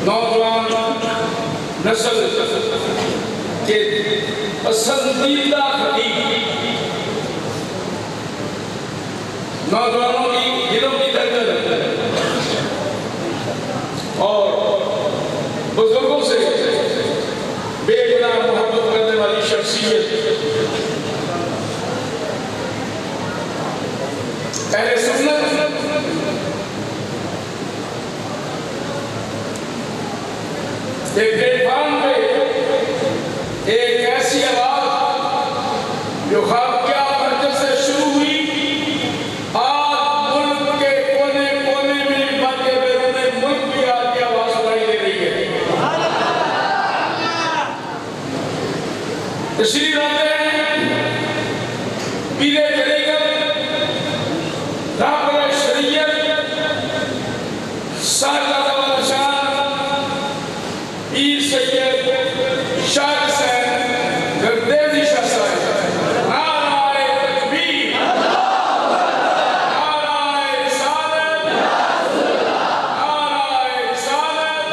نوجوان نسل کے پسندیدہ خطیب، نوجوانوں کی دلوں کی دھڑکن اور بزرگوں سے بے گناہ محبت کرنے والی شخصیت، اہل سنت ایک پلیٹ فارم پہ ایک ایسی آواز جو خواب کیا مرکز سے شروع ہوئی، آج ملک کے کونے کونے میں بلکہ بیرون ملک بھی آج کی آواز سنائی دے رہی ہے۔ تشریف لاتے ہیں پیرے طریقت، رہبر شریعت، سادہ والا شان پیر سید شاہ حسین گردیزی شاہ صاحب، نعرہ تکبیر، نعرہ رسالت، نعرہ رسالت،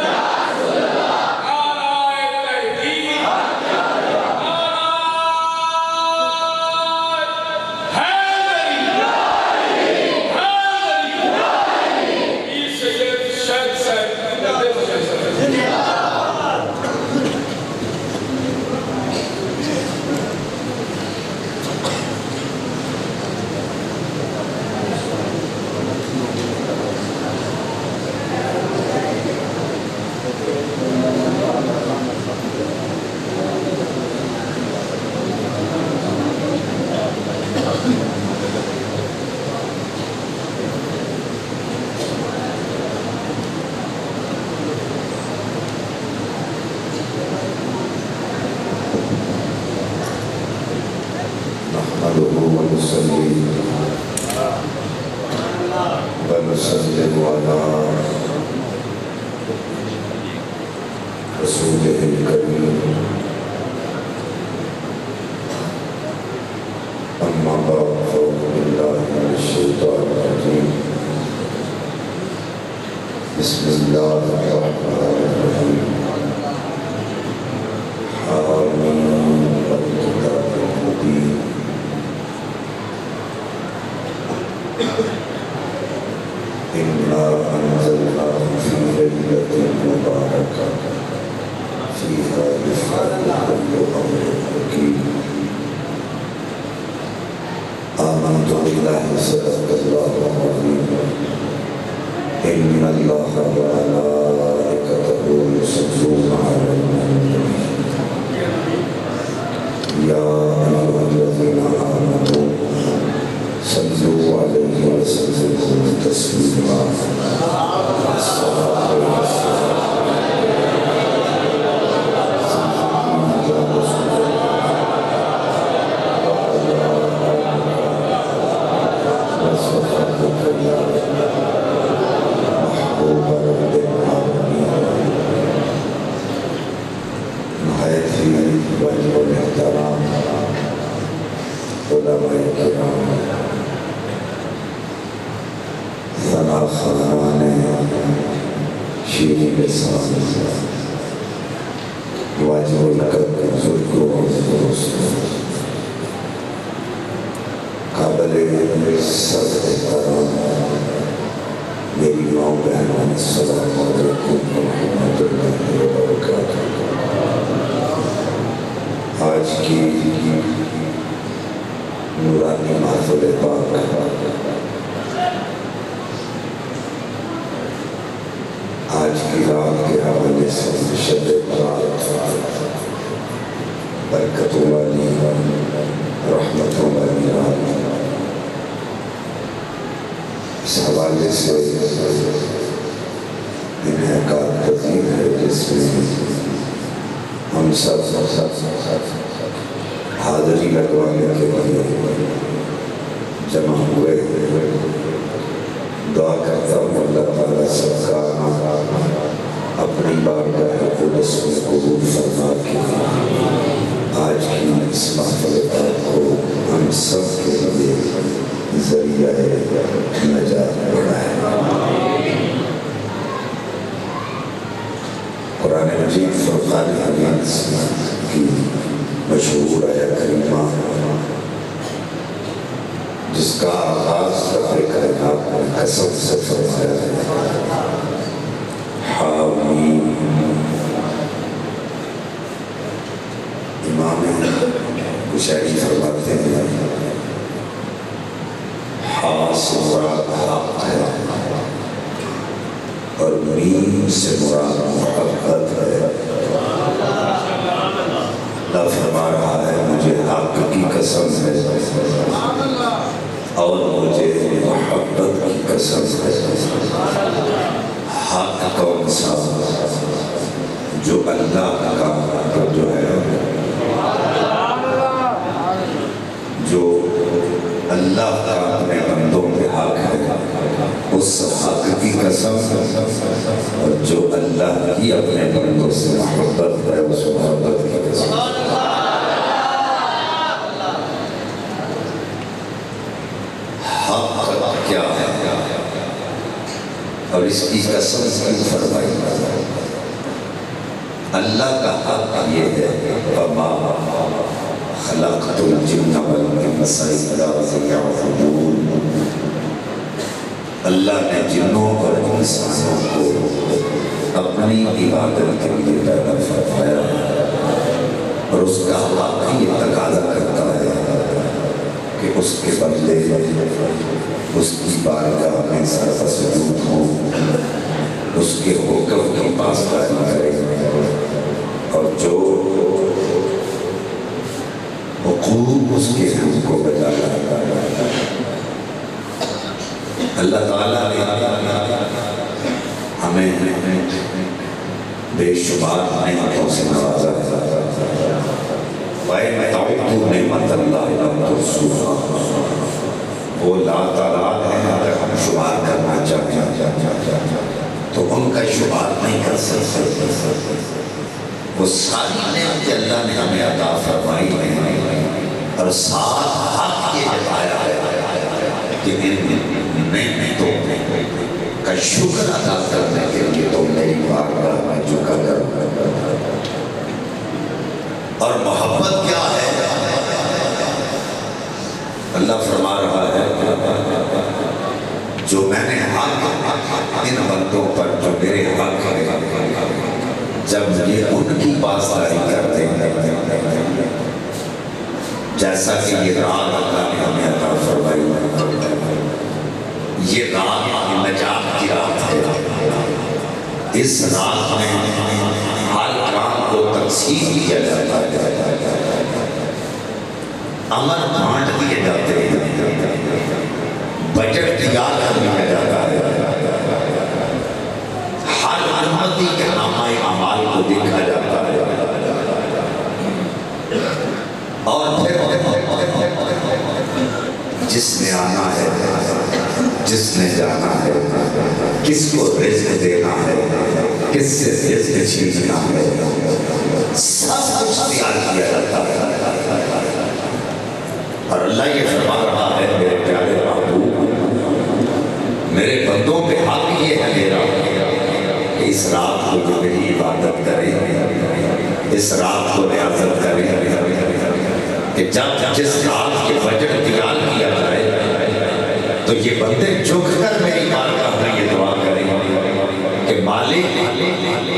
نعرہ تحقیق، پیر سید شاہ حسین گردیزی شاہ صاحب۔ ونسلم على رسوله الكريم أما بعد فأعوذ بالله من الشيطان الرجيم بسم الله الرحمن الرحيم حامين والكتاب المبين إنا أنزلناه في ليلة مباركة فيها يفرق كل أمر حكيم آمنت بالله صدق الله العظيم إن الله وملائكته يصلون على النبي يا أيها الذين آمنوا صلوا عليه وسلموا تسليما الصلاة والسلام محبوب رب العالمين نہایت ہی واجب الاحترام علماء کرام، ثنا خانان شیریں لسان، واجب القدر بزرگوں اور دوستوں، قابل سب احترام میری ماں بہنوں، السلام علیکم ورحمۃ اللہ وبرکاتہ۔ آج کی نورانی محفل پاک آج کی رات کے حوالے سے شب برات، برکتوں والی، رحمتوں والی رات، اس حوالے سے انعقاد پذیر ہے جس میں ہم سب حاضری لگوانے کے لیے جمع ہوئے۔ دعا کرتا ہوں اللہ تعالیٰ سب کا اپنی بارگاہ قدس میں قبول فرما کے آج کی اس محفل کو ہم سب کے لیے ذریعہ نجات بنائے۔ قرآن مجید فرقان حمید کی مشہور آیت کریمہ جس کا آغاز رب کائنات نے قسم سے فرمایا ہے، حامیم۔ امام کشیری فرماتے ہیں ہا سے مراد حق ہے اور میم سے مراد محبت ہے۔ اللہ فرما رہا ہے مجھے حق کی قسم ہے اور مجھے محبت کی قسم ہے۔ حق کون سا؟ جو اللہ کا جو ہے، جو اللہ کا اپنے بندوں پہ حق ہے، اس حق کی قسم، اور جو اللہ کی اپنے بندوں سے محبت ہے اس محبت کی قسم۔ حق کیا ہے اور اس کی قسم کیوں فرمائی؟ اللہ کا حق یہ ہے وَمَا خَلَقْتُ الْجِنَّ وَالْإِنسَ إِلَّا لِيَعْبُدُونِ۔ اللہ نے جنوں اور انسانوں کو اپنی عبادت کے لیے پیدا فرمایا ہے، اور اس کا حق یہ تقاضا کرتا ہے کہ اس کے بندے اس کی بارگاہ میں سر سجود ہوں، اس کے حکم کی پاسداری کریں، اور جو حقوق اس کے حق کو بجا لاتا۔ اللہ تعالیٰ نے ہمیں بے شمار نعمتوں سے نوازا ہے۔ وَإِنْ تَعُدُّوا نِعْمَتَ اللَّهِ لَا تُحْصُوهَا۔ وہ لا تعداد ہیں، اگر ہم شمار کرنا چاہیں تو ان کا شمار نہیں کر سکتے۔ وہ ساری نعمتیں اللہ نے ہمیں عطا فرمائی ہیں، اور ساتھ حق یہ بتایا ہے کہ ان نعمتوں کا شکر ادا کرنے کے لیے تم میری بارگاہ میں جھکا کرو۔ اور محبت کیا ہے؟ اللہ فرما رہا ہے جو میں نے حق ان بندوں پر جو میرے حق ہے، جب یہ ان کی پاسداری کرتے ہیں، جیسا کہ یہ رات اللہ نے ہمیں عطا فرمائی، یہ رات نجات کی رات ہے۔ اس رات میں ہر کام کو تقسیم کیا جاتا ہے، امر بانٹ دیے جاتے ہیں، بجٹ تیار کر لیا جاتا ہے، ہر امتی کے نامہ اعمال کو دیکھا جاتا ہے، اور پھر جس نے آنا ہے، جس نے جانا ہے، کس کو رزق دینا ہے، کس سے رزق چھیننا ہے، سب کچھ تیار کیا جاتا ہے۔ اور اللہ یہ فرما رہا ہے میرے پیارے محبوب، میرے بندوں پہ حق یہ ہے میرا کہ اس رات کو جو میری عبادت کریں، اس رات کو ریاضت کریں، کہ جب جس رات کے بجٹ تیار کیا جائے تو یہ بندے جھک کر میری بارگاہ میں یہ دعا کریں کہ مالک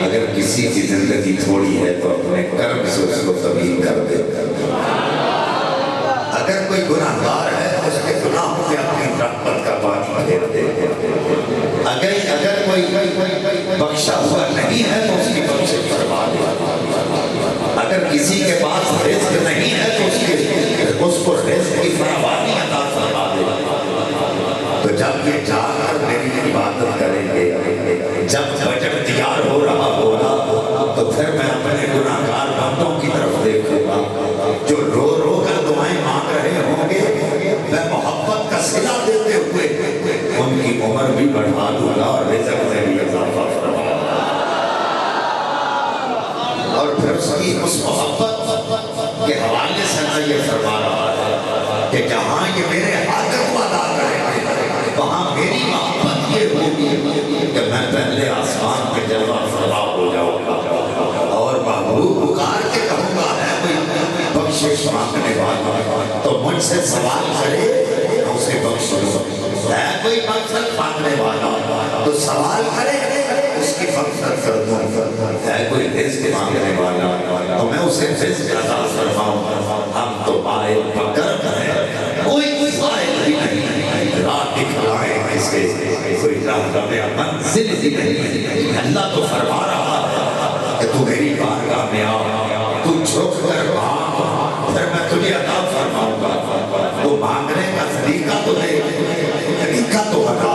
اگر کسی کی زندگی تھوڑی ہے تو اپنے کرم سے اس کو طویل کر دے، اگر کوئی گناہگار ہے اس کے گناہوں پہ اپنی رحمت کا پانی پھیر دے، اگر کوئی بخشا ہوا نہیں ہے تو اس کی بخشش فرما دے، اگر کسی کے پاس رزق نہیں ہے تو اس کو رزق کی فراوانی عطا فرما دے۔ تو جب یہ جا کر میری عبادت کریں گے، جب بجٹ تیار ہو رہا ہوگا، تو پھر میں اپنے گناہگار بندوں کی طرف دیکھوں گا جو رو رو کر دعائیں مانگ رہے ہوں گے، میں محبت کا صلہ دیتے ہوئے ان کی عمر بھی بڑھا دوں گا اور رزق میں بھی اضافہ فرما دوں گا۔ اور پھر اس محبت کے حوالے سے میں یہ فرما رہا ہے کہ جہاں یہ میرے حق کو ادا کریں گے، وہاں میری محبت یہ ہوگی کہ میں پہلے آسمان پہ جلوہ فرما ہو جاؤں گا، تو مجھ سے سوال کرے تو اسے بخش دو. ہے کوئی مقصد مانگنے والا تو سوال کرے اس کی مقصد کر دوں. ہے کوئی رزق مانگنے والا تو میں اسے رزق عطا فرماؤں. ہم تو مائل پکڑ ہیں, کوئی فائل بھی نہیں, راہ دکھلائیں کسے, کوئی راہ منزل بھی نہیں. اللہ تو فرما رہا ہے کہ تو میری بارگاہ میں آ, تو جھک کر مانگ, پھر میں تجھے عطا فرماؤں گا. تو مانگنے کا طریقہ تو دے, طریقہ تو بتا,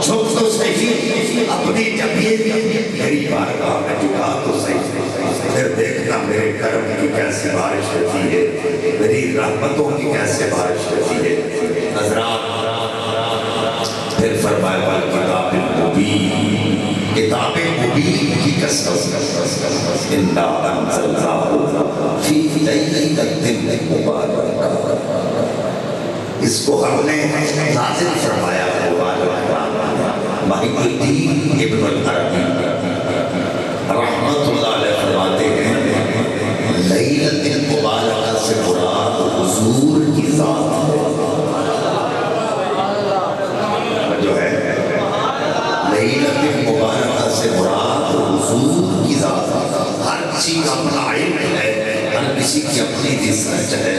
جھک تو صحیح اپنی جبین میری بارگاہ میں جھکا تو صحیح. پھر دیکھنا میرے کرم کی کیسے بارش ہوتی ہے, میری رحمتوں کی کیسے بارش ہوتی ہے. حضرات پھر فرمایا کتاب مبین, کتاب مبین کی قسم, انا انزلناہ فی لیلۃ مبارکہ. اس کو ہم نے نازل فرمایا مبارک. محی الدین ابن العربی رحمت اللہ علیہ فرماتے ہیں لیلۃ المبارکہ سے مراد حضور کی ذات ہے. جو ہے لیلۃ المبارکہ سے مراد حضور کی ذات ہے. ہر کسی کا اپنا علم ہے, ہر کسی کی اپنی ریسرچ ہے,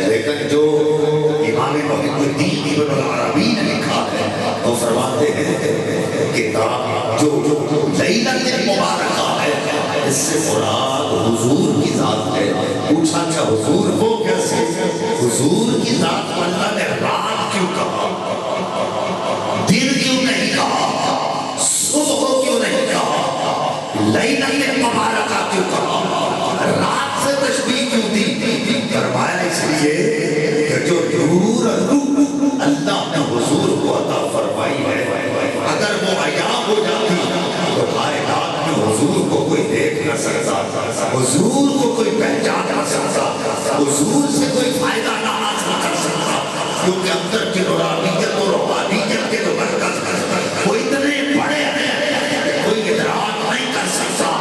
لیکن جو امام محی الدین ابن العربی نے لکھا ہے وہ فرماتے ہیں کتاب جو لیلۃ المبارکہ ہے اس سے مراد حضور کی ذات ہے. پوچھا کیا حضور وہ کیسے؟ حضور کی ذات کو اللہ نے رات کیوں کہا, دن کیوں نہیں کہا, صبح کیوں نہیں کہا, لیلۃ المبارکہ کیوں کہا, رات سے تشبیہ کیوں دی؟ فرمایا اس لیے کہ جو نور اللہ نے حضور کو عطا فرمائی ہے, اگر وہ عیاں ہو جاتی تو کائنات میں حضور کو کوئی دیکھ نہ سکتا, حضور کو کوئی پہچان نہ سکتا, حضور سے کوئی فائدہ نہ حاصل کر سکتا, کیونکہ اندر کی نورانیت اور روحانیت کے جو مرکز وہ اتنے بڑے ہیں کوئی ادراک نہیں کر سکتا.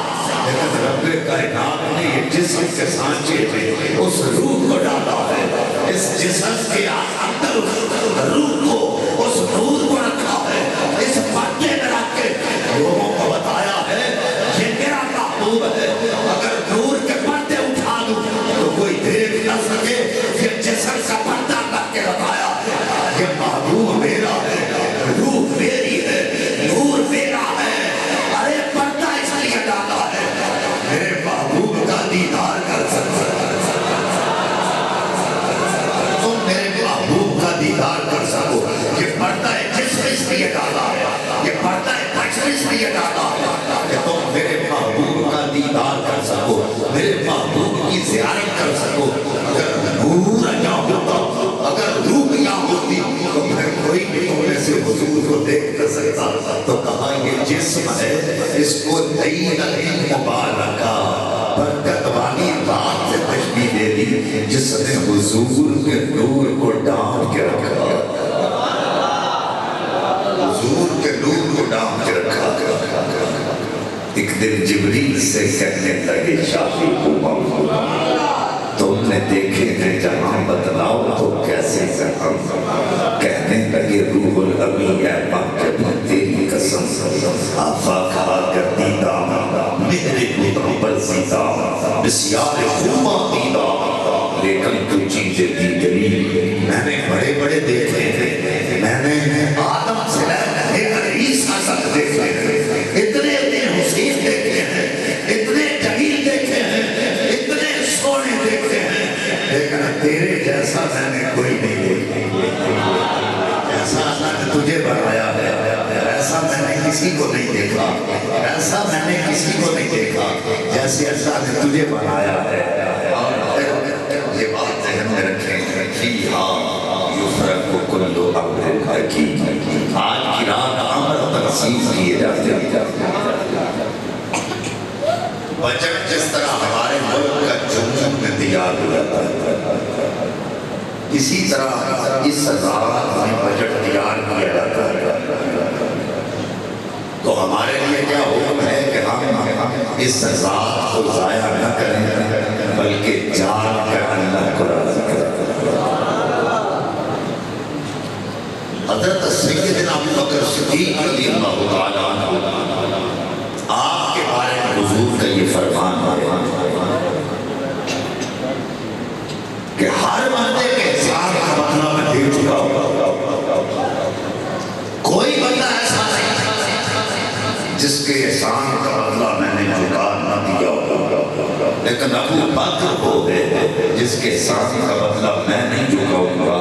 لیکن رب کائنات نے یہ جسم کے سانچے میں اس روح کو ڈالا ہے, اس جسم کے اندر روح کو, اس نور کو رکھا ہے, اس پردے میں رکھ کے لوگوں کو بتایا ہے یہ میرا محبوب ہے. اگر نور کے پردے اٹھا دوں تو کوئی دیکھ نہ سکے, یہ جسم کا پردہ کر کے بتایا یہ محبوب میرا ہے, روح میری ہے, نور میرا ہے. ارے پردہ اس لیے ڈالا ہے میرے محبوب کا دیدار کر سکتا, تم میرے محبوب کا دیدار کر سکو. یہ پردہ ہے جس میں اس لیے ڈالا ہے, یہ پردہ ہے بچ اس لیے ڈالا ہے کہ تم میرے محبوب کا دیدار کر سکو, میرے محبوب کی زیارت کر سکو. اگر نور یہاں ہوتا, اگر روح یہاں ہوتی تو پھر کوئی بھی تم میں سے حضور کو دیکھ نہ سکتا. تو کہا یہ جسم ہے, اس کو لیلۃ مبارکہ برکت والی رات سے تشبیہ دے دی جس نے حضور کے نور کو ڈھانپ کے رکھا, حضور کے نور کو ڈھانپ کے رکھا. ایک دن جبریل سے کہنے لگے شاہی امم تم نے دیکھے ہیں جہاں بتلاؤ تو کیسے جہاں, کہنے لگے روح الامین اے مکہ تیری قسم آفاق آ کر دیدہ میرے بتوں پر زیدہ بسیار خوبہ دیدہ, لیکن تو چیزیں دی گئی میں نے بڑے بڑے دیکھے ہیں, میں نے آدم سے لے کر عیسیٰ تک دیکھے ہیں, اتنے حسین دیکھے ہیں, اتنے جمیل دیکھے ہیں, اتنے سونے دیکھے ہیں, لیکن تیرے جیسا میں نے کوئی نہیں دیکھا. ایسا اللہ نے تجھے بنایا ہے, ایسا میں نے کسی کو نہیں دیکھا, ایسا میں نے کسی کو نہیں دیکھا جیسے اللہ نے تجھے بنایا ہے. اور یہ بات ذہن میں رکھیں, فیہا یفرق کل امر حکیم. آج کی رات امر تقسیم کیے جاتے ہیں. بجٹ جس طرح ہمارے ملک کا جمہور میں تیار ہو جاتا ہے, اسی طرح اس رات میں بجٹ تیار کیا جاتا ہے. تو ہمارے لیے کیا حکم ہے کہ ہم اس رات کو ضائع نہ کریں بلکہ جان کر اللہ کو راضی کریں. حضرت سیدنا ابو بکر صدیق رضی اللہ تعالیٰ عنہ آپ کے بارے میں حضور کا یہ فرمان ہے کہ ہر بندے کے احسان کا بدلہ میں دے چکا ہوں. کوئی بندہ ایسا نہیں جس کے احسان کا بدلہ میں نے چکا نہ دیا ہوگا. لیکن ابو بکر وہ ہے جس کے احسان کا بدلہ میں نہیں چکاؤں گا.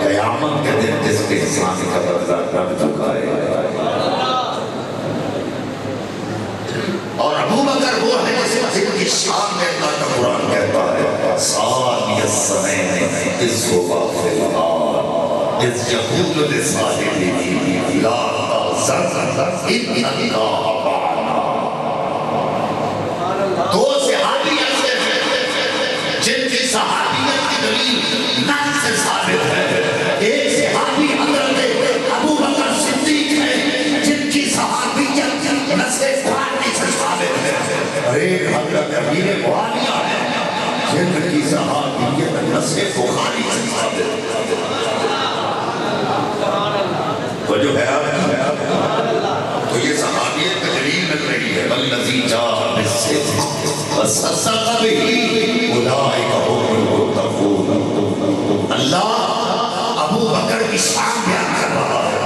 قیامت کے دن جس کے احسان کا بدلہ رب چکائے. اور ابو بکر وہ ہے جن کی شان میں اللہ کا قرآن کہتا ہے ثانی الثنین اذ هما فی الغار اذ یقول لصاحبہ لا تحزن ان اللہ معنا. دو صحابی ایسے ہیں جن کی صحابیت کی دلیل نص سے ثابت ہے. ایک صحابی حضرت ابو بکر صدیق ہے جن کی صحابیت نص سے ثابت ہے. اور ایک حضرت امیر معاویہ ہے جن کی صحابیت نص بخاری سے ثابت ہے. وہ جو ہے تو یہ صحابیت کا دلیل مل رہی ہے. والذی جاء بالصدق وصدق به اولئک هم المتقون. اللہ ابو بکر کی شان بیان کر رہا ہے,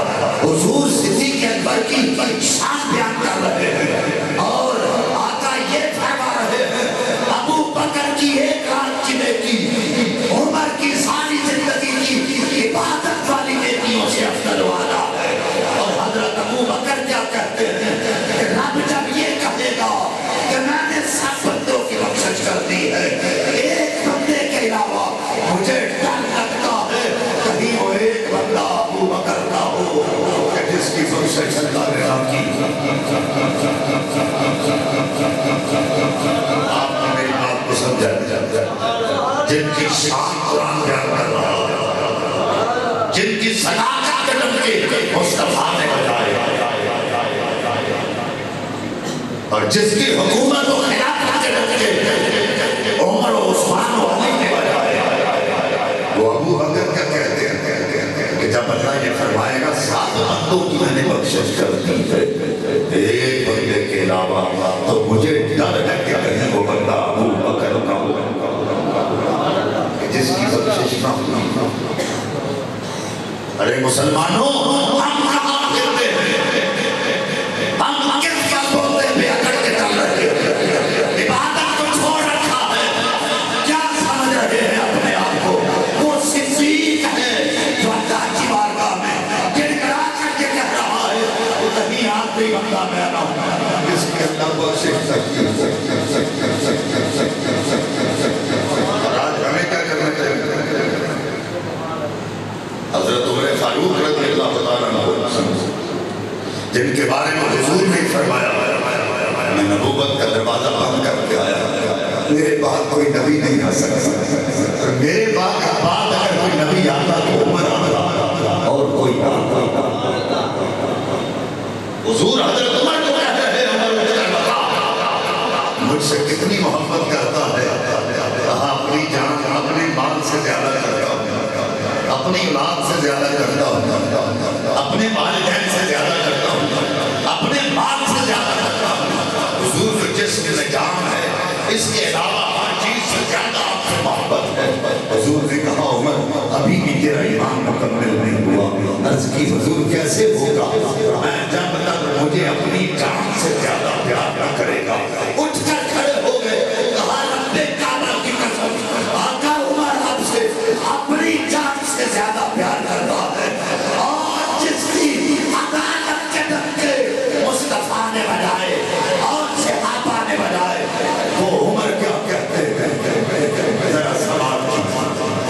حضور صدیق اکبر کی شان بیان کر رہے ہیں, اور آقا یہ فرما رہے ہیں ابو بکر کی ایک رات کی نیکی عمر کی ساری زندگی کی عبادت والی نیکیوں سے افضل والا ہے. اور حضرت ابو بکر کیا کہتے ہیں کہ رب جب یہ کہے گا کہ میں نے سب بندوں کی بخشش کر دی ہے, ایک بندے کے علاوہ مجھے ڈر لگتا ہے کہیں وہ ایک بندہ ابو بکر کا ہو کہ جس کی بخشش اللہ نے کی. آپ نے میری بات کو سمجھا جن کی شان قرآن بیان کر رہا ہے, جن کی صداقت کے ڈنکے مصطفیٰ نے بجائے, اور جس کی حکومت و خلافت کے ڈنکے عمر و عثمان و علی نے بجائے, وہ ابو بکر کیا کہتے ہیں کہ جب اللہ یہ فرمائے گا سات بندوں کی میں نے بخشش کر دی ہے ایک بندے کے علاوہ, تو مجھے ڈر ہے کہ کہیں وہ بندہ ابو بکر کا ہو جس کی بخشش نہ ہو. ارے مسلمانوں, ہم کہاں پھرتے ہیں, ہم کس کا بولتے بے اکڑ کے چل رہے ہیں, عبادت کو چھوڑ رکھا ہے, کیا سمجھ رہے ہیں اپنے آپ کو وہ صدیق ہے جو اللہ کی بارگاہ میں گڑگڑا کر کے کہہ رہا ہے وہ کہیں آخری بندہ میں نہ ہوں جس کے اللہ بخشش سکتی ہے. آج ہمیں کیا کرنا چاہیے؟ حضرت عمر فاروق رضی اللہ تعالیٰ عنہ جن کے بارے میں حضور نے فرمایا میں نبوت کا دروازہ بند کر کے آیا, میرے بعد کوئی نبی نہیں آ سکتا, اور میرے بعد اگر کوئی نبی آتا تو عمر آتا اور کوئی آتا. حضور حضرت عمر کو کہہ رہے ہیں عمر اٹھ کر بتا مجھ سے کتنی محبت کرتا ہے. کہا اپنی جان اپنے مال سے زیادہ کرتا ہوں, اپنی اولاد سے زیادہ کرتا ہوں, اپنے والدین سے زیادہ کرتا ہوں, اپنے مال سے زیادہ کرتا ہوں. حضور جو جسم میں جان ہے اس کے علاوہ ہر چیز سے زیادہ آپ سے محبت ہے. حضور نے کہا عمر ابھی بھی تیرا ایمان مکمل نہیں ہوا. عرض کی حضور کیسے ہوگا, میں جب تک مجھے اپنی جان سے زیادہ پیار نہ کرے گا. اٹھ کر کھڑے ہو گئے, کہا رب کعبہ کی قسم آقا عمر آپ سے اپنی جان سے زیادہ پیار کرتا ہے, اور جس کی عدالت کے ڈنکے مصطفیٰ نے بجائے اور صحابہ نے بجائے وہ عمر کیا کہتے ہیں. ذرا سوال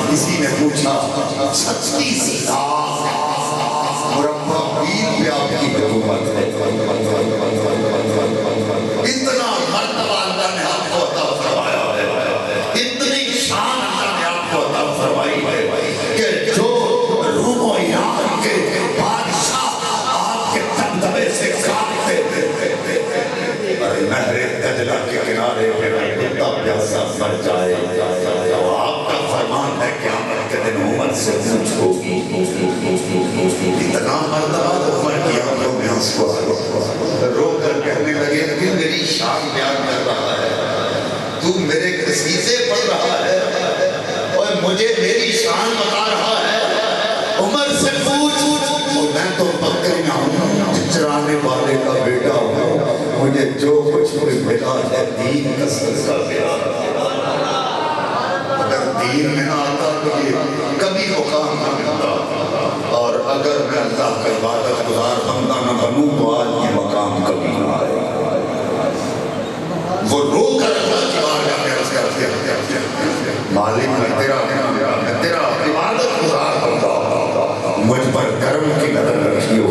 کسی نے پوچھا سچی سی مربع پیر پہ آپ کی حکومت ہے, اتنا مرتبہ اللہ نے آپ کو عطا فرمایا ہے, اتنی شان اللہ نے آپ کو عطا فرمائی ہے کہ جو روم و ایران کے بادشاہ آپ کے دبدبے سے کانپتے تھے. اور نہر دجلہ کے کنارے پہ کتا پیاسا مر جائے تو آپ کا فرمان ہے قیامت کے دن عمر سے پوچھ ہوگی. اتنا آنسو رو کر کہنے لگے کہ میری شان بیان کر رہا ہے، تو میرے قصیدے پڑھ رہا ہے اور مجھے میری شان بتا رہا ہے۔ عمر سے پوچھ، میں تو بکریاں ہوں، چرانے والے کا بیٹا ہوں، مجھے جو کچھ بھی ملا ہے دین کا صدقہ ملا۔ اگر دین میں نہ آتا تو یہ کبھی مقام نہ ملتا، اور اگر میں اللہ کا عبادت گزار بندہ نہ بنوں تو آج یہ مقام کبھی نہ آئے۔ وہ رو کر اللہ کی بارگاہ میں عرض کرتے ہیں، مالک میں تیرا عبادت گزار بندہ، مجھ پر کرم کی نظر رکھیو،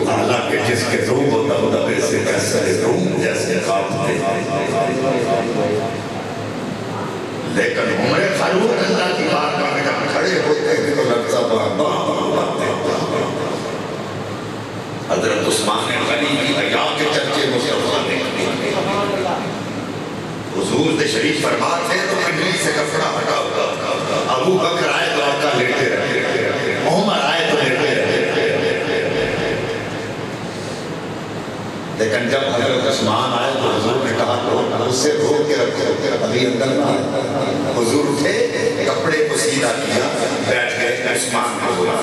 حالانکہ جس کے روح و دبدبے سے کیسے روح جیسے کاپتے لیکن عمر فاروق اللہ کی بارگاہ میں جب کھڑے ہوتے ہیں تو لفظہ بارتے حضرت عثمان غنی کی حیا کے چرچے مصطفیٰ نے حضور سے شریف فرما تھے تو کنڈلی سے کپڑا ہٹا ہوتا، ابو بکر آئے تو آقا لیٹے رہے، عمر آئے تو لیٹے رہے، لیکن جب حضرت عثمان آئے تو حضور نے کہا تو اس سے روک کے رکھو، ابھی اندر نہ آئے۔ حضور اٹھے، کپڑے کو سیدھا کیا، بیٹھ گئے، عثمان کو بولا،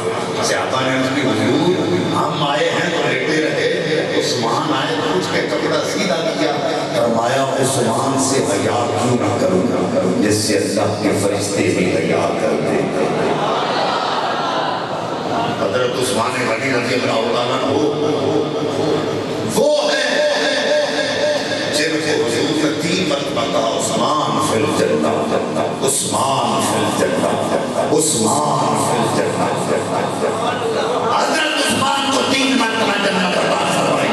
صحابہ نے اس کی حضور ہم آئے ہیں تو لیٹے رہے، عثمان آئے تو اٹھ کے کپڑا سیدھا کیا، فرمایا عثمان سے حیا کیوں نہ کروں جس سے اللہ کے فرشتے بھی حیا کرتے ہیں۔ حضرت عثمان غنی رضی اللہ تعالیٰ وہ ہے جن کو حضور نے 3 مرتبہ کہا عثمان فی الجنہ، عثمان فی الجنہ، عثمان فی الجنہ۔ حضرت عثمان کو 3 مرتبہ جنت پر بات فرمائی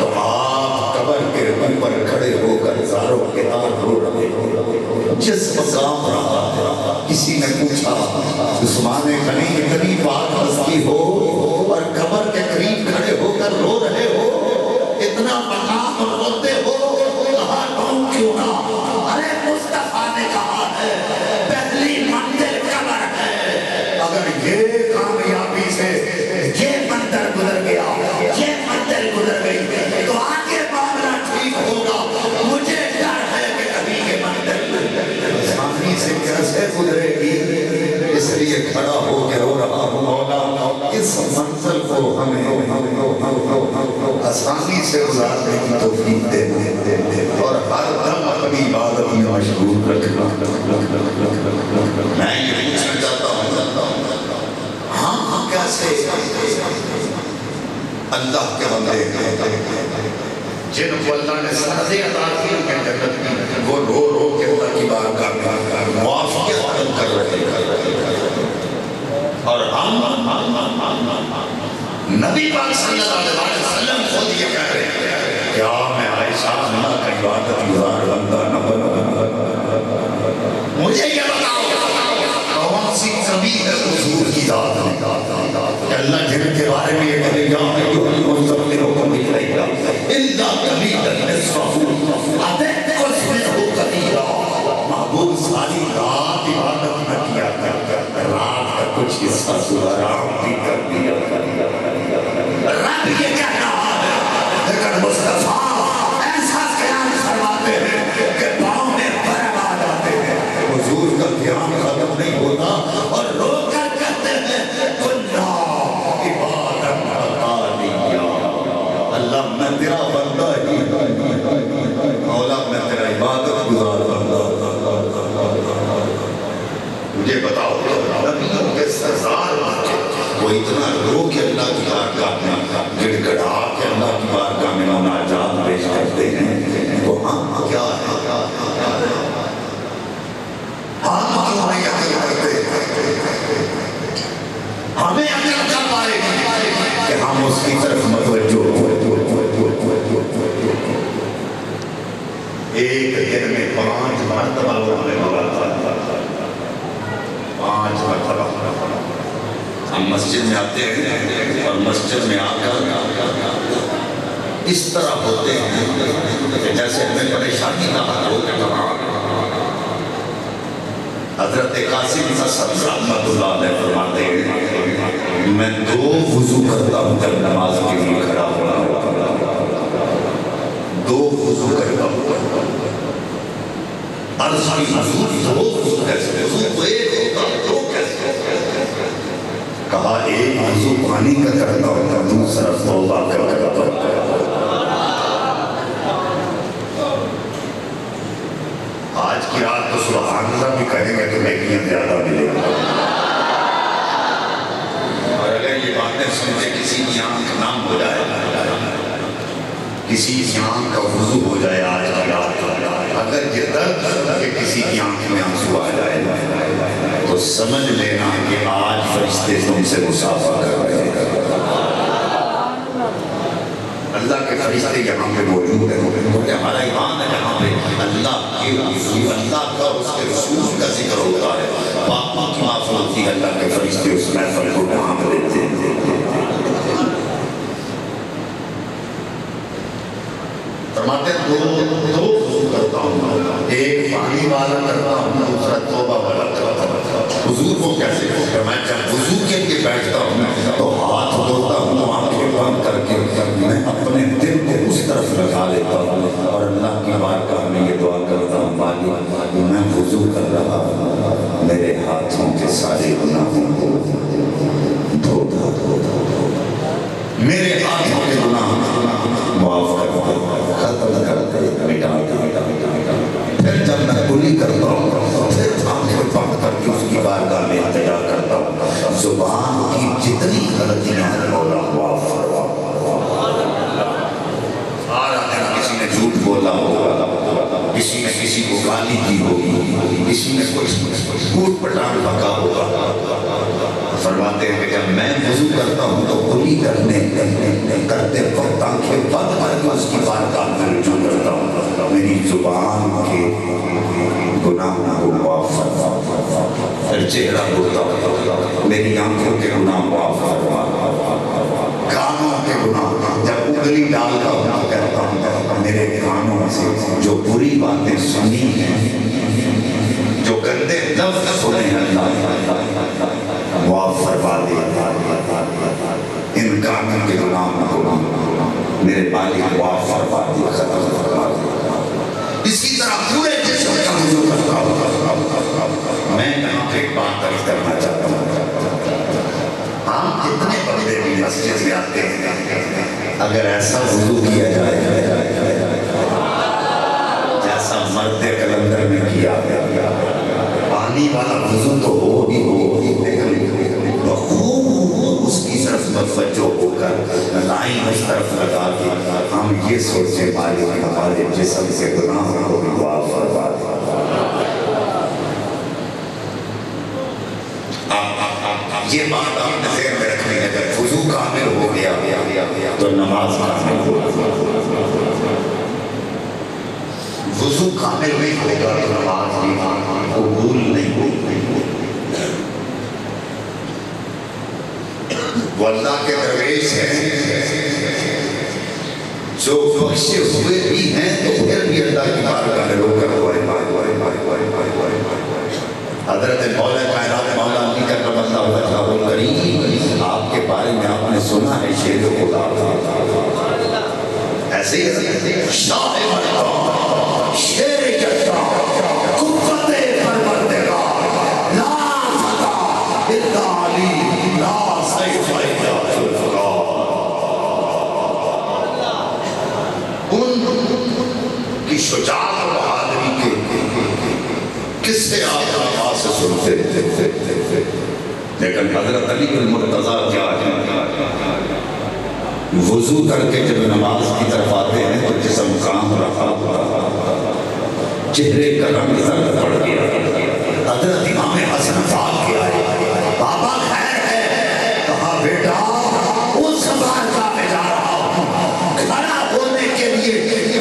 تو آپ قبر کے اوپر کھڑے ہو کر زاروں کے تار رو رہے ہو۔ جس مقام رہا کسی نے پوچھا عثمان غنی اتنی بات بستی ہو اور قبر کے قریب کھڑے ہو کر رو رہے ہو، اتنا مقام روتے ہو، کہا تم کیوں نہ؟ ارے مصطفیٰ نے کہا ہے پہلی منزل قبر ہے، اگر یہ کامیابی سے یہ منظر گزر گیا، یہ منزل گزر گئی تو آگے معاملہ ٹھیک ہوگا۔ مجھے ڈر ہے کہ کبھی یہ منزل آسانی سے کیسے گزرے گی، اس لیے کھڑا ہو کے رو رہا ہوں، مولا اس منزل کو ہمیں آسانی سے گزارنے کی توفیق دے اور ہر دم اپنی عبادت میں مشغول رکھنا۔ میں یہ پوچھنا چاہتا ہوں، ہم کیسے اللہ کے بندے جن کو اللہ نے سعادتیں عطا کی ان کے جنت کی، وہ رو رو کے اللہ کی بارگاہ میں معافیت طلب کر رہے ہیں، اور ہم نبی پاک صلی اللہ علیہ وسلم خود یہ کہہ رہے ہیں کیا میں عائشہ اللہ کا عبادت گزار بندہ نہ بنوں؟ مجھے یہ بتاؤ کون سی کمی ہے حضور کی ذات میں کہ اللہ جن کے بارے میں یہ کہے گا جو مستقبلوں کو دکھ رہے گا الا قلیلا نصفہ اتذکر قلیلا۔ محبوب ساری رات عبادت نہ کیا کر، رات کا کچھ حصہ آرام بھی کر دیا کر۔ رب یہ کہہ رہا ہے لیکن مصطفیٰ ایسا خیال فرماتے ہیں کہ پاؤں میں برم آ جاتے ہیں، حضور کا دھیان ختم نہیں ہوتا اور رو کر کہتے ہیں کنا عبادت عطانیہ، اللہ میں تیرا بندہ ہی، مولا میں تیرا عبادت گزار بندہ۔ مجھے بتاؤ نبیوں کے سردار وہ اتنا رو کے اللہ کی بارگاہ میں گڑ گڑا کے اللہ کی بارگاہ میں مناجات پیش کرتے ہیں، تو ہم کیا ہے؟ ہم کیوں نہیں عقل کرتے؟ ہمیں عقل کب آئے کہ ہم اس کی طرف متوجہ ہو؟ ایک دن میں 5 مرتبہ ہونے والا 5 مرتبہ ہم مسجد میں آتے ہیں اور مسجد میں آ کر اس طرح ہوتے ہیں کہ جیسے ہمیں پریشانی نہ ہو کے حضرت قاسم حسن رحمت اللہ علیہ فرماتے ہیں میں دو وضو کرتا ہوں جب نماز کے لیے کھڑا ہونا ہوتا، دو وضو کرتا ہوں۔ عرض کی حضور دو وضو کیسے؟ وضو تو ایک ہوتا، دو کیسے؟ کہا ایک وضو پانی کا کرتا ہوں، دوسرا توبہ کا کرتا ہوں۔ آج کی رات تو سبحان اللہ بھی کہیں گے تو نیکیاں زیادہ ملے گا۔ اور اگر یہ باتیں سنتے کسی کی آنکھ نام ہو جائے، کسی کی آنکھ کا وضو ہو جائے آج کی رات، اگر یہ درد کہ کسی کی آنکھ میں آنسو آ جائے تو سمجھ لینا کہ آج فرشتے تم سے مصافحہ کر رہے ہیں۔ اللہ کے فرشتے یہاں پہ موجود ہیں، کیونکہ ہمارا ایمان ہے جہاں پہ اللہ کے رسول، اللہ کا اور اس کے رسول کا ذکر ہوتا ہے، پاپوں کی معافی ہوتی ہے، اللہ کے فرشتے اس محفل کو ڈھانپ لیتے ہیں۔ فرماتے ہیں دو وضو کرتا ہوں، ایک پانی والا کرتا ہوں، دوسرا توبہ والا کرتا ہوں۔ حضور کو کیسے؟ میں جب وضو کے لیے بیٹھتا ہوں تو ہاتھ دھوتا ہوں، آنکھیں بند کر کے میں اپنے دل کو اس طرف لگا لیتا ہوں اور اللہ کی بارگاہ میں یہ دعا کرتا ہوں، مالک میں وضو کر رہا ہوں، میرے ہاتھوں کے سارے گناہوں کو دھو دھو دھو دھو، میرے ہاتھوں کے گناہ معاف کر دو، ختم کر دے، مٹا دے۔ پھر جب میں کلی کرتا ہوں پھر آنکھیں بند کر کے اس کی بارگاہ میں التجا کرتا ہوں، زبان کی جتنی غلطیاں ہیں مولا معاف فرما۔ آرہا دن کسی نے جھوٹ بولا ہوگا، کسی نے کسی کو گالی دی ہوگی، کسی نے کوئی کوٹ پٹان بکا ہوگا، فرماتے ہیں کہ جب میں وضو کرتا ہوں تو کلی کرتے وقت آنکھیں بند کر کے اس کی بارگاہ میں رجوع کرتا ہوں، میری زبان کے گناہوں کو معاف فرما، پھر چہرہ دھوتا ہوں، میری آنکھوں کے گناہ معاف فرما، کانوں کے گناہ جب انگلی ڈالتا ہوں کہتا ہوں میرے کانوں سے جو بری باتیں سنی ہیں، جو گندے لفظ سنے ہیں، اللہ معاف فرما دے، ان کانوں کے گناہوں کو میرے مالک معاف فرما دے، ختم فرما دے۔ اسی طرح پورے جسم کا وضو کرتا ہوں۔ میں یہاں پہ ایک بات عرض کرنا چاہتا ہوں، ہم کتنے بندے بھی مسجد میں آتے ہیں، اگر ایسا وضو کیا جائے جیسا مرد کلندر میں کیا گیا، پانی والا وضو تو ہو بھی ہو، بخوب اس کی طرف متوجہ ہو کر لائن اس طرف لگا کے ہم یہ سوچے مالک ہمارے جسم سے گناہوں کو بھی معاف فرما دے۔ یہ بات آپ نے ذہن میں رکھنی ہے، اگر وضو کامل ہو گیا تو نماز کامل ہو گیا، وضو کامل نہیں ہوگا تو نماز بھی قبول نہیں ہوگی۔ وہ اللہ کے درویش ہیں جو بخشے ہوئے بھی ہیں تو پھر بھی اللہ کی بارگاہ میں رو کر حضرت مولا کائنات مولا علی کرم اللہ وجہہ الکریم آپ کے بارے میں آپ نے سنا ہے شیر خدا ایسے ہی شاہ مردان شیر جدا قوت پروردگار لا فتح الا علی لا سیف الا ذوالفقار۔ ان کی شجاعت و بہادری کے کس سے آپ آواز سے سنتے تھے، لیکن حضرت علی المرتضیٰ کیا ہے، وضو کر کے جب نماز کی طرف آتے ہیں تو جسم کام رہا ہوتا، چہرے کا رنگ زرد پڑ گیا۔ حضرت امام حسن پاک کیا ہے، بابا خیر ہے، کہا بیٹا اس بار کا میں جا رہا ہوں کھڑا ہونے کے لیے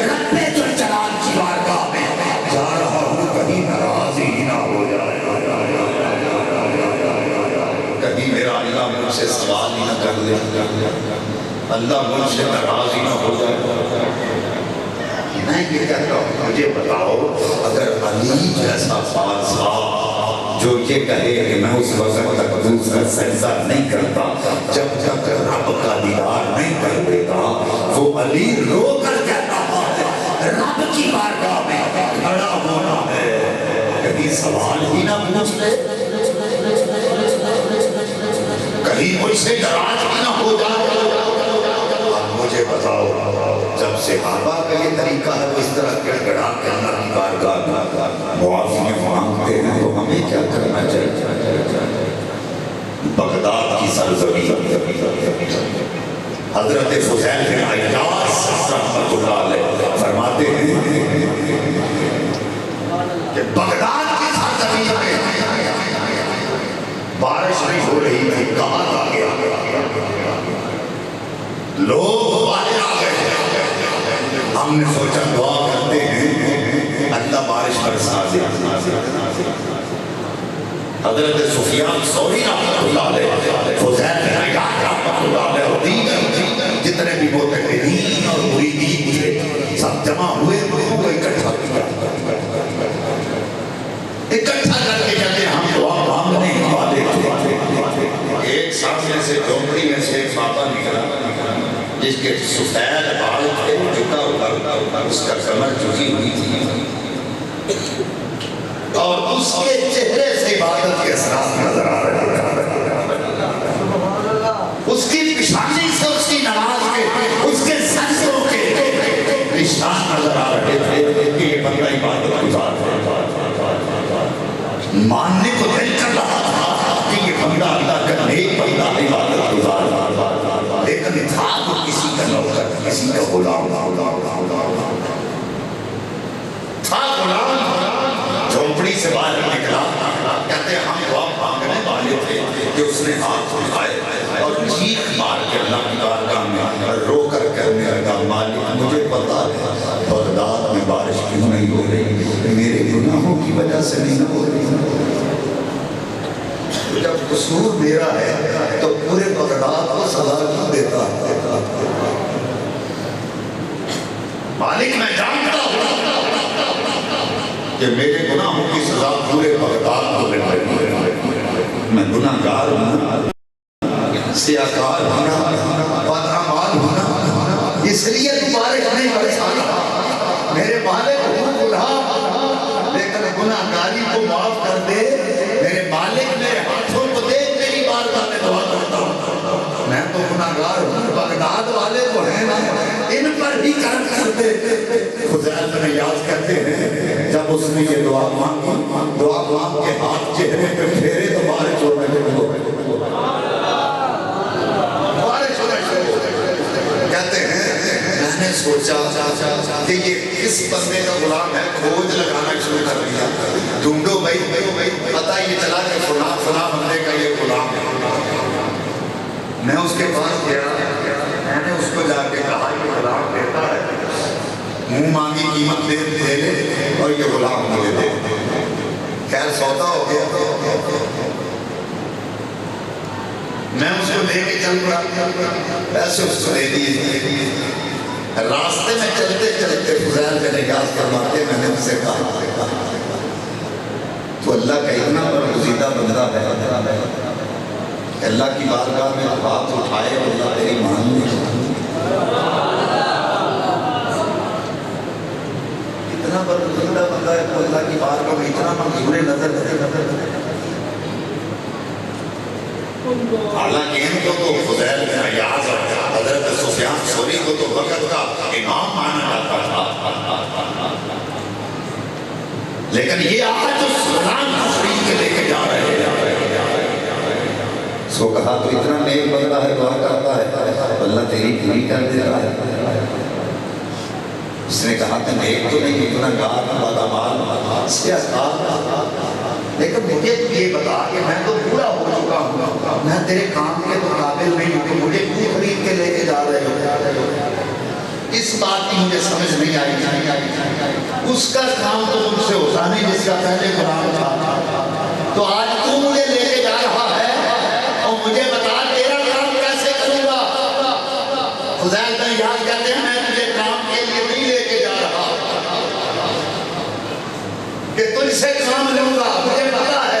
رب ذوالجلال کی بارگاہ میں جا رہا ہوں، کہیں ناراضی نہ ہو جائے، کہیں میرا اللہ مجھ سے سوال ہی نہ کر لے، اللہ مجھ سے ناراض ہی نہ ہو جائے۔ میں یہ کہتا ہوں مجھے بتاؤ اگر علی جیسا بادشاہ جو یہ کہے کہ میں اس وقت تک دوسرا سجدہ نہیں کرتا جب تک رب کا دیدار نہیں کر دیتا، وہ علی رو کر کہتا ہے رب کی بارگاہ میں کھڑا ہونا ہے، کبھی سوال ہی نہ پوچھ لے، کہیں مجھ سے ناراض ہی نہ ہو جائے۔ اب مجھے بتاؤ، جب صحابہ کا یہ طریقہ ہے وہ اس طرح گڑ گڑا کے اللہ کی بارگاہ معافی مانگتے ہیں، تو ہمیں کیا کرنا چاہیے؟ بغداد کی سرزمین حضرت فضیل بن عیاض رحمۃ اللہ علیہ فرماتے ہیں کہ بغداد کی سرزمین میں بارش نہیں ہو رہی تھی، کہاں آ گیا، لوگ باہر آ گئے، ہم نے سوچا دعا کرتے ہیں اللہ بارش برسا دے۔ حضرت سفیان ثوری رحمۃ اللہ علیہ، فضیل بن عیاض رحمۃ اللہ علیہ اور دیگر جتنے بھی متقین اور مریدین تھے سب جمع ہوئے، لوگوں کو اکٹھا کیا، اکٹھا کر کے کہتے ہیں ہم دعا مانگنے والے تھے۔ ایک سامنے سے جھونپڑی میں سے ایک بابا نکلا جس کے سفید بال تھے، جھکا ہوا، اس کا کمر جھکی ہوئی تھی اور اس کے چہرے سے عبادت کے اثرات نظر آ رہے تھے، اس کی پیشانی سے اس کی نماز کے، اس کے سجدوں کے نشان نظر آ رہے تھے کہ یہ بندہ عبادت گزار ہے۔ ماننے کو دل کر رہا تھا کہ یہ بندہ اللہ کا نیک بندہ عبادت گزار، لیکن تھا تو کسی کا نوکر، کسی کا غلام تھا، غلام جھونپڑی سے باہر نکلا، کہتے ہیں ہم دعا مانگنے والے تھے کہ اس نے ہاتھ اٹھائے اور چیخ مار کے اللہ کی بارگاہ میں رو کر کہنے لگا مالک مجھے پتا ہے بغداد میں بارش کیوں نہیں ہو رہی، میرے گناہوں کی وجہ سے نہیں ہو رہی، جب قصور میرا ہے تو پورے بغداد کو سزا کیوں دیتا ہے؟ مالک میں جانتا ہوں کہ میرے گناہوں کی سزا پورے بغداد کو مل رہی ہے، میں گناہگار ہوں، سیاکار ہونا، بدعمال ہونا، اس لیے بارش نہیں برسا رہا، میرے مالک ہوں گناہ، لیکن گناہگاری کو معاف کر دے، میرے مالک میرے ہاتھوں کو دیکھ میری بارگاہ میں دعا کرتا ہوں، میں تو گناہگار ہوں، بغداد والے تو ہیں نا، ان پر بھی کرم کر دے۔ فضیل بن عیاض کہتے ہیں جب اس نے یہ دعا مانگی، دعا مانگ کے ہاتھ چہرے پہ پھیرے تو بارش ہونے لگی، بارش ہونے لگی۔ کہتے ہیں میں نے سوچا کہ یہ کس بندے کا غلام ہے، کھوج لگانا شروع کر دیا، ڈھونڈو بھائی، پتہ یہ چلا کہ فلاں بندے کا یہ غلام ہے۔ میں اس کے پاس گیا، میں نے اس کو جا کے کہا یہ غلام دیتا ہے، منہ مانگی قیمت دے لے اور یہ غلام مجھے دے۔ خیر سودا ہو گیا، میں اس کو لے کے چل پڑا، پیسے اس کو دے دیے۔ راستے میں چلتے چلتے فضیل بن عیاض فرماتے میں نے ان سے کہا تو اللہ کا اتنا برگزیدہ بندہ ہے، اللہ کی بارگاہ میں ہاتھ اٹھائے اور اللہ تیری مان لے، اتنا برگزیدہ بندہ ہے تو اللہ کی بارگاہ میں اتنا منظور نظر ہے۔ حالانکہ ان کو تو فضیل بن عیاض اور حضرت سفیان ثوری کو تو وقت کا امام مانا جاتا تھا، لیکن یہ آج جو سلطان تشریف کے لے کے جا رہے ہیں، اس کو کہا تو اتنا نیک بندہ ہے، دعا کرتا ہے، اللہ تیری پوری کر دیتا ہے۔ اس نے کہا کہ نیک تو نہیں، اتنا گار بدعمال سیاکار، لیکن مجھے تو یہ بتا کہ میں تو پورا ہو چکا ہوں، میں تیرے کام کے تو قابل نہیں ہوں کہ مجھے کیوں خرید کے لے کے جا رہے ہو؟ اس بات کی مجھے سمجھ نہیں آئی۔ اس کا کام تو مجھ سے ہوتا نہیں جس کا پہلے غلام تھا، تو آج تو مجھے لے کے جا رہا ہے اور مجھے بتا تیرا کام کیسے کروں گا؟ فضیل بن عیاض کہتے ہیں میں تجھے کام کے لیے نہیں لے کے جا رہا کہ تجھ سے کام لوں گا، مجھے پتا ہے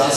10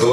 2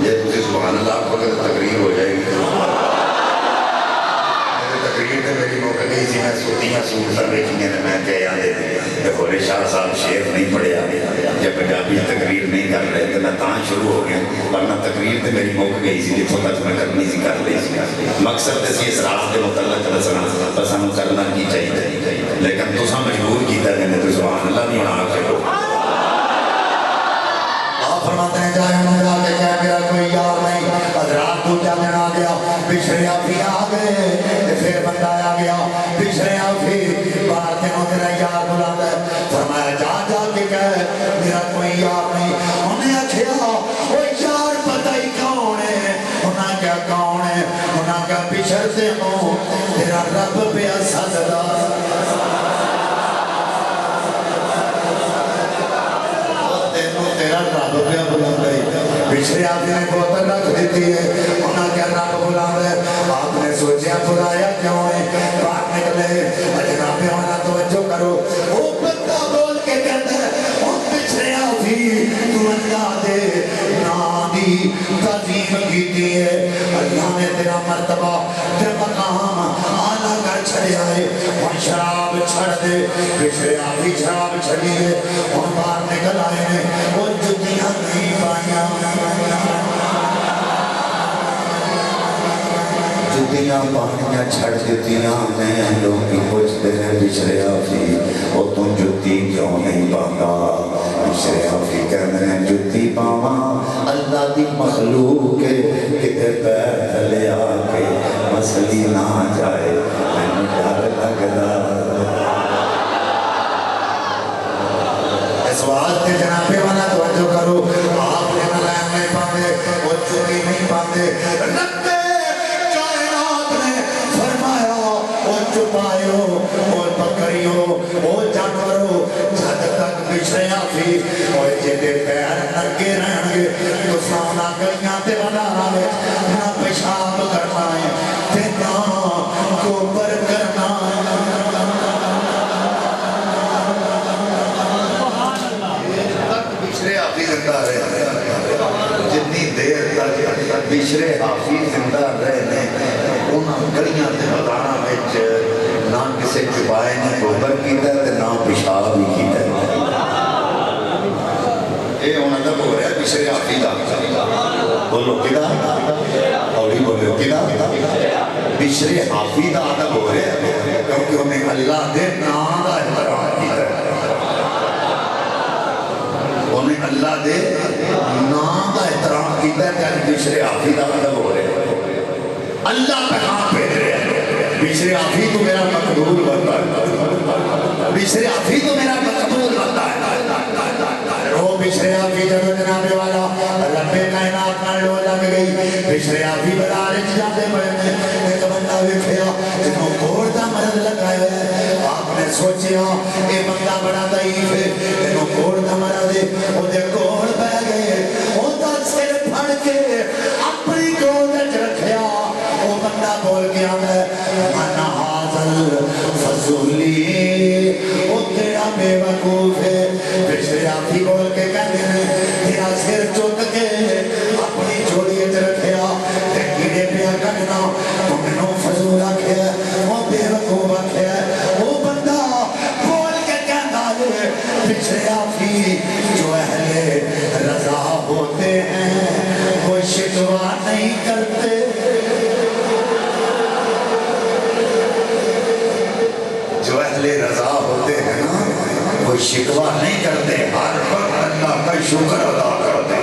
یہ تھی سبحان اللہ آپ وقت تقریر ہو جائے گی تقریر تو میری موقع گئی سی میں سوتیاں سورتاں ویکھیاں نے میں کہ آدھے بھولے شاہ صاحب شعر نہیں پڑھیا یا پنجابی تقریر نہیں کر رہے تو میں تاں شروع ہو گیا ورنہ تقریر تو میری موقع گئی سی جتوں تک میں کرنی سی کر لی سی مقصد سی اس رات کے متعلق دسنا پر سانوں کرنا کی چاہیے لیکن تساں مجبور کیتا کہ تو سبحان اللہ نہیں ہونا چلو آپ فرماتے ہیں جائے انہوں جا کے کہہ میرا کوئی یار نہیں حضرات تو کیا دن آ گیا پچھڑے آفی آ گئے پھر بندہ آ گیا پچھڑے آفی باہر دنوں تیرا یار بلا دے فرمایا جا جا کے کہہ میرا کوئی یار نہیں انہیں اچھا وہ یار پتہ ہی کون ہے انہیں کیا کون ہے انہیں کیا پچھڑتے ہوں تیرا رب پہ سجدہ تیرا رب پہ بلند ہے پچھلے آپ نے بوتل رکھ دیتی ہے انہاں کیا رب بلند ہے آپ نے سوچیا برایا کیوں ہے باہر نکلے جناب والا توجہ کرو وہ بندہ بول کے کہتا ہے وہ پچھلے آپ ہی تو اللہ دے نادی تعظیم کیتی ہے اللہ نے تیرا مرتبہ تے مقام آلہ کر چھڑیا ہے اور شراب چھڑ دے پچھلے آپ ہی شراب چھڑی ہے اور باہر نکل آئے ہیں وہ جتیاں نہیں پائیاں جتیاں پانیاں چھڑ دیتیاں میں لوگ کی پوچھتے ہیں بچھرے آفی وہ تم جتی کیوں نہیں پاتا بچھرے آفی کہنے ہیں جتی پاما اللہ دی مخلوق کے کتے پیر تھلے آکے مسلی نہ جائے میں ڈر لگدا اس واسطے جناب والا توجہ کرو آپ نے ملائم نہیں پاندے وہ چوری نہیں پاندے رکھتے کائنات نے فرمایا وہ چپائیو اور بکریو وہ جانورو جد تک بچھڑیا بھی اور جدے پیر نگے رہن گے تو سامنا گلیاں تے بنا رہے نہ پیشاب کرنا ہے تے نہ گوبر کرنا بچھڑے حافظ زندہ رہے جتنی دیر تک بچھڑے حافظ زندہ رہے انہاں گلیاں تے مدانا وچ نہ کسے چپائے نہ گوبر کیتا تے نہ پیشاب بھی کیتا اے انہاں دا ہو رہا بچھڑے حافظ دا بولو کدا اوڑی بولو کدا بچھڑے حافظ دا ادب ہو رہا کیونکہ انہیں اللہ دے نام دا احترام کیتا انہیں اللہ دے نام کا احترام کیتا ہے کہ بچھڑے آفی دا ادب ہو رہے اللہ پیغام بھیج رہے ہیں بچھڑے آفی تو میرا مقبول بنتا ہے بچھڑے آفی تو میرا مقبول بنتا ہے وہ بچھڑے آفی جب جناب والا رب کائنات نہ لو لگ گئی بچھڑے آفی بدارج جاتے بڑھنے ایک بندہ ویکھیا جنہوں کوڑ دا مرض لگایا ہے آپ نے سوچیا اے بندہ بڑا ضعیف ہے جنہوں کوڑ دا مرض ہے وہ دے کوڑ بہ گئے وہ دا سر پھڑ کے اپنی گود رکھیا وہ بندہ بول کے آتا ہے من حاضل فضولی وہ تیرا بے وقوف ہے بچھڑے آفی بول کے کہتے ہیں تیرا سر چک کے اپنی جوڑی رکھیا تے کیڑے پیا کرنا تو منوں فضول رکھیا وہ بے وقوف رکھیا وہ بندہ بول کے کہتا ہے بچھڑے آفی جو اہل رضا ہوتے ہیں وہ شکوا نہیں کرتے جو اہل رضا ہوتے ہیں نا وہ شکوا نہیں کرتے ہر وقت اللہ کا شکر ادا کرتے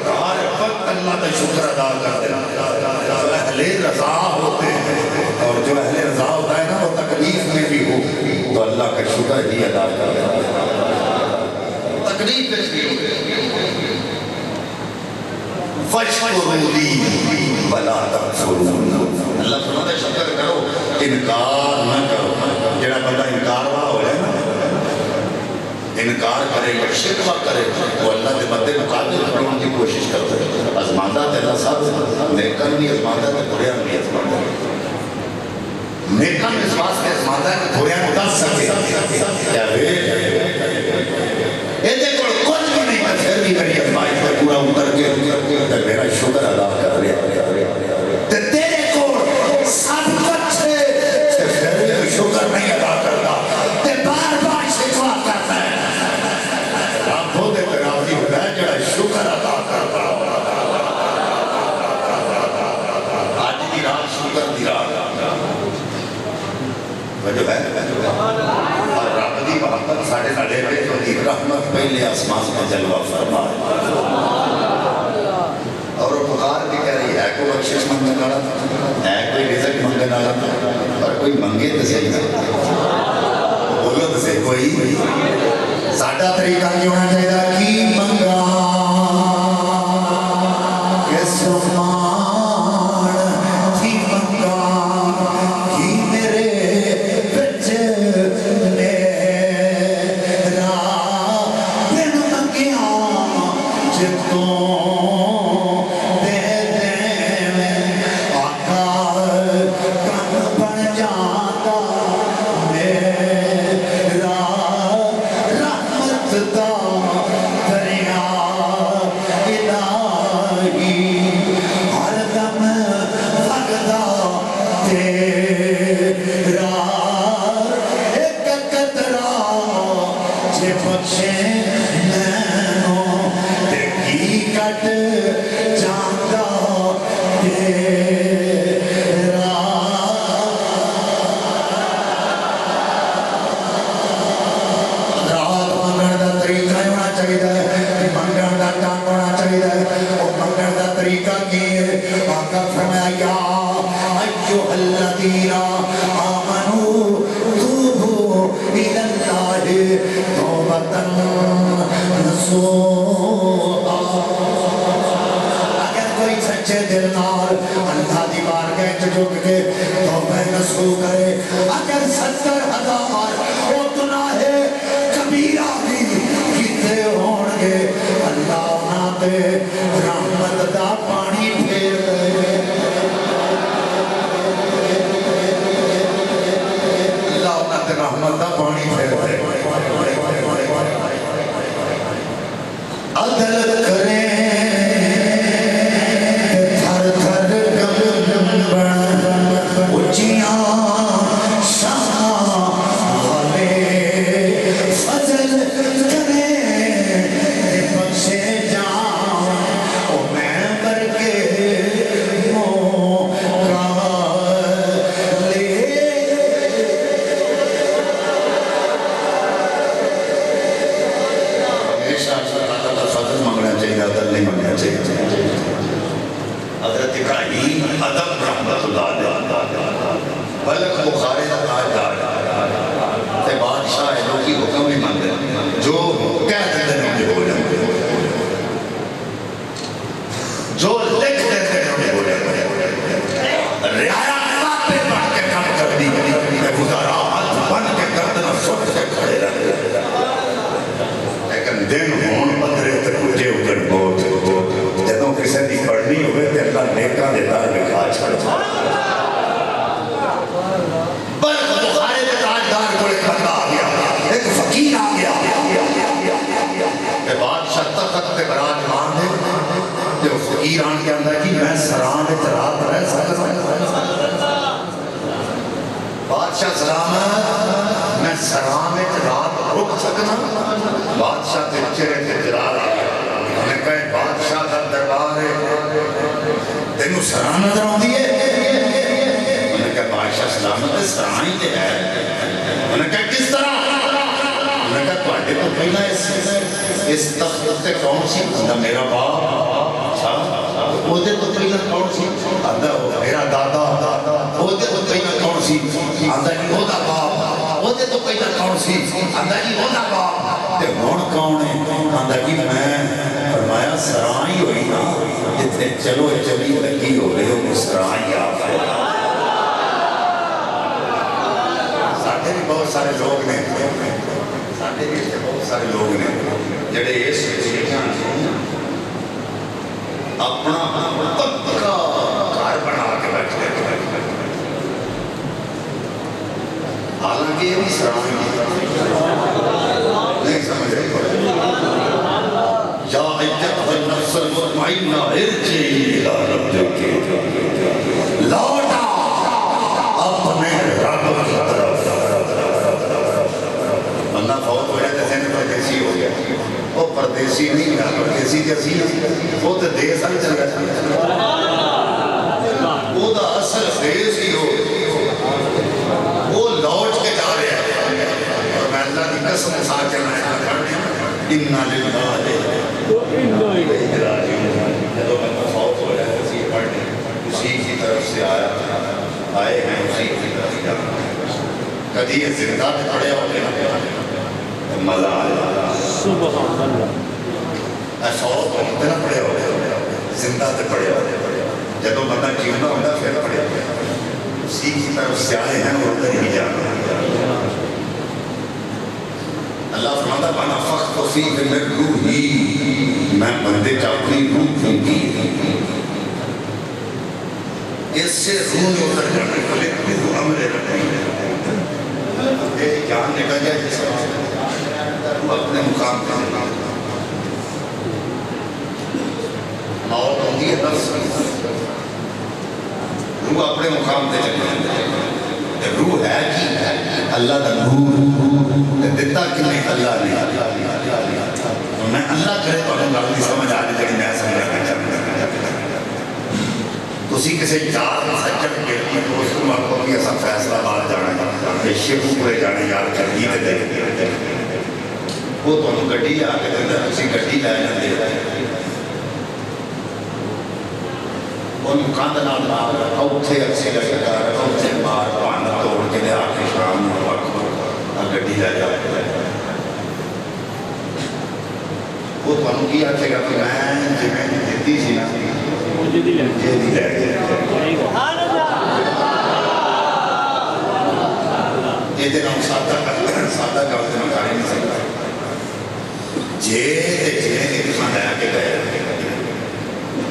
ہر وقت اللہ کا شکر ادا کرتے جو اہل رضا ہوتے ہیں اور جو اہل رضا ہوتا ہے نا وہ تکلیف میں بھی ہو تو اللہ کا شکر ہی ادا کرتا ہے تکلیف میں بھی ہو فَشْكُرُونِي وَلَا تَكْفُرُونَ اللہ فرماتا ہے شکر کرو انکار نہ کرو جڑا بندہ انکار والا ہو جائے نا انکار کرے یا شکوہ کرے وہ اللہ کے مدد مقابل کرنے کی کوشش کرتا ہے ازماندہ تے اللہ صاحب نیکن بھی ازماندہ تے بڑیا بھی ازماندہ نیکن اس واسطے ازماندہ تے بڑیا دس سکے کیا بے یہ دیکھو کچھ بھی نہیں پھر بھی میری ازمائش میں پورا توجہ ہے اور رب دی محبت ساڈے نال ہے کہ رحمت پہلے آسمان میں جلوہ فرما اور وہ پکار بھی کہہ رہی ہے کوئی بخشش منگنے والا ہے کوئی رزق منگنے والا پر کوئی منگے تو صحیح نہ بولو تو صحیح کوئی ساڈا طریقہ کی ہونا چاہیے کی منگا کس مان کی منگا کی میرے بچے میرا بن منگیا جتوں دے دے آقا کن بن جاتا میرا رحمت دا دریا الہی ہر دم وگدا تیرا ایک قطرہ جے بخشے مینوں تے کی کٹ جاندا تیرا رات منگن دا طریقہ ہونا چاہیے منگن دا ٹنگ ہونا چاہیے وہ منگن دا طریقہ کی ہے آقا فرمایا یا ایھا الذین آمنوا توبوا الی اللہ توبۃ نصوحا اگر کوئی سچے دل نال اللہ دی بارگاہ وچ جھک کے توبہ نصوح کرے اگر 70,000 وہ گناہ کبیرہ بھی کیتے ہون گے اللہ انہاں تے رحمت دا پانی پھیر دے اللہ انہاں تے رحمت دا پانی پھیر دے عدل کریں تھر تھر گنبن اچیاں شاہ والے فضل کریں بخشے جان او میں برکے موقع لے ہمیشہ اللہ فضل منگنا چاہیے عدل نہیں منگنا چاہیے حضرت ابراہیم ادب رحمت اللہ علیہ بلک بخاری کا تاجدار تے بادشاہ ہے لوگ کی حکم نہیں مانتے جو کہہ دیتے ہیں انہیں ہو جاتے جو لکھ دیتے ہیں انہیں ہو جاتے رعایا اللہ پہ بڑھ کے کام کر دی کہ گزارا ہاتھ بن کے گردن سٹ کے کھڑے رہتے لیکن دن ہون پترے تے کچھے اگر بہت جدوں کسے دی پڑھنی ہوئے تے اللہ نیکاں دے دار لکھا چھڑ بلک بخاری کے تاجدار کو ایک بندہ آ گیا ایک فقیر آ گیا کہ بادشاہ تخت پہ براجمان ہے جو فقیر آن کے اندر کی میں سران وچ رات رہ سکتا بادشاہ سلامت میں سران وچ رات رک سکنا بادشاہ کے چہرے تے جلال آ گیا میں کہے بادشاہ کا دربار ہے تینوں سران نظر آتی ہے انہوں نے کہا بادشاہ سلامت سران ہی ہے انہوں نے کہا کس طرح انہوں نے کہا تواڈے تو پہلا اس تخت تے کون سی آندا میرا باپ اچھا وہ دے تو پہلا کون سی آندا میرا دادا وہ دے تو پہلا کون سی آندا جی وہ دا باپ وہ دے تو پہلا کون سی آندا جی وہ دا باپ تے ہن کون ہے آندا جی میں فرمایا سران ہی ہوئی نا جتنے چلو چلی لگی ہو رہے ہو سران ہی آپ ہے ساڈے بھی بہت سارے لوگ نے ساڈے بھی بہت سارے لوگ نے جڑے اس اپنا پکا گھر بنا کے بیٹھے حالانکہ یہ بھی سران نہیں سمجھ رہے یا ایتها النفس المطمئنہ ارجعی الی ربک لوٹا اپنے رب کی طرف بندہ فوت ہو جائے جیسے پردیسی ہو گیا وہ پردیسی نہیں ہے پردیسی جیسی وہ تو دیس آئی چل گیا وہ دا اصل دیس ہی ہو وہ لوٹ کے کی قسم اٹھا کے میں پڑھنے اِنَّا لِلَّهِ جب بندہ فوت ہو جائے اسی پڑھنے اسی کی طرف سے آئے ہیں اسی کی طرف جانا کبھی یہ زندہ پہ پڑے ہوتے ہیں مزہ آیا سبحان اللہ فوت ہوتے نہ پڑے ہوتے زندہ پہ پڑے ہوتے جب بندہ جیونا ہوتا پھر پڑے ہوتے اسی کی طرف سے آئے ہیں اور ادھر ہی جانا اللہ فرماتا بنا فخت فیہ من روحی میں بندے کا اپنی روح پھونکی اس سے روح جو اتر جانے کو لے روح عملے رکھیں ایک جان نکل جائے جس روح اپنے مقام پر موت ہوتی ہے نفس روح اپنے مقام پہ چلے روح ہے کہ اللہ کا نور دیتا کہ نہیں اللہ نے میں اللہ کرے تو ہم غلطی سمجھ آ رہی لیکن میں سمجھنا چاہتا تسی کسی یار سچن کے لیے دوست کو آپ کو بھی ایسا فیصلہ بار جانا ہے شیخ پورے جانے یار چلنی دے دے وہ تو ہم گڈی آ کے دے اسی گڈی لے جاندے وہ مکان دا نام اوتھے اسی لگا اوتھے مار پان توڑ کے لے آ کے شام نو وقت گڈی لے جا وہ تو ہم کی آکھے گا کہ میں جویں دتی سی نا مجھے دی لے گیا یہ دن ہم سادہ گل دن کر نہیں سکتا جے انسان لے کے گئے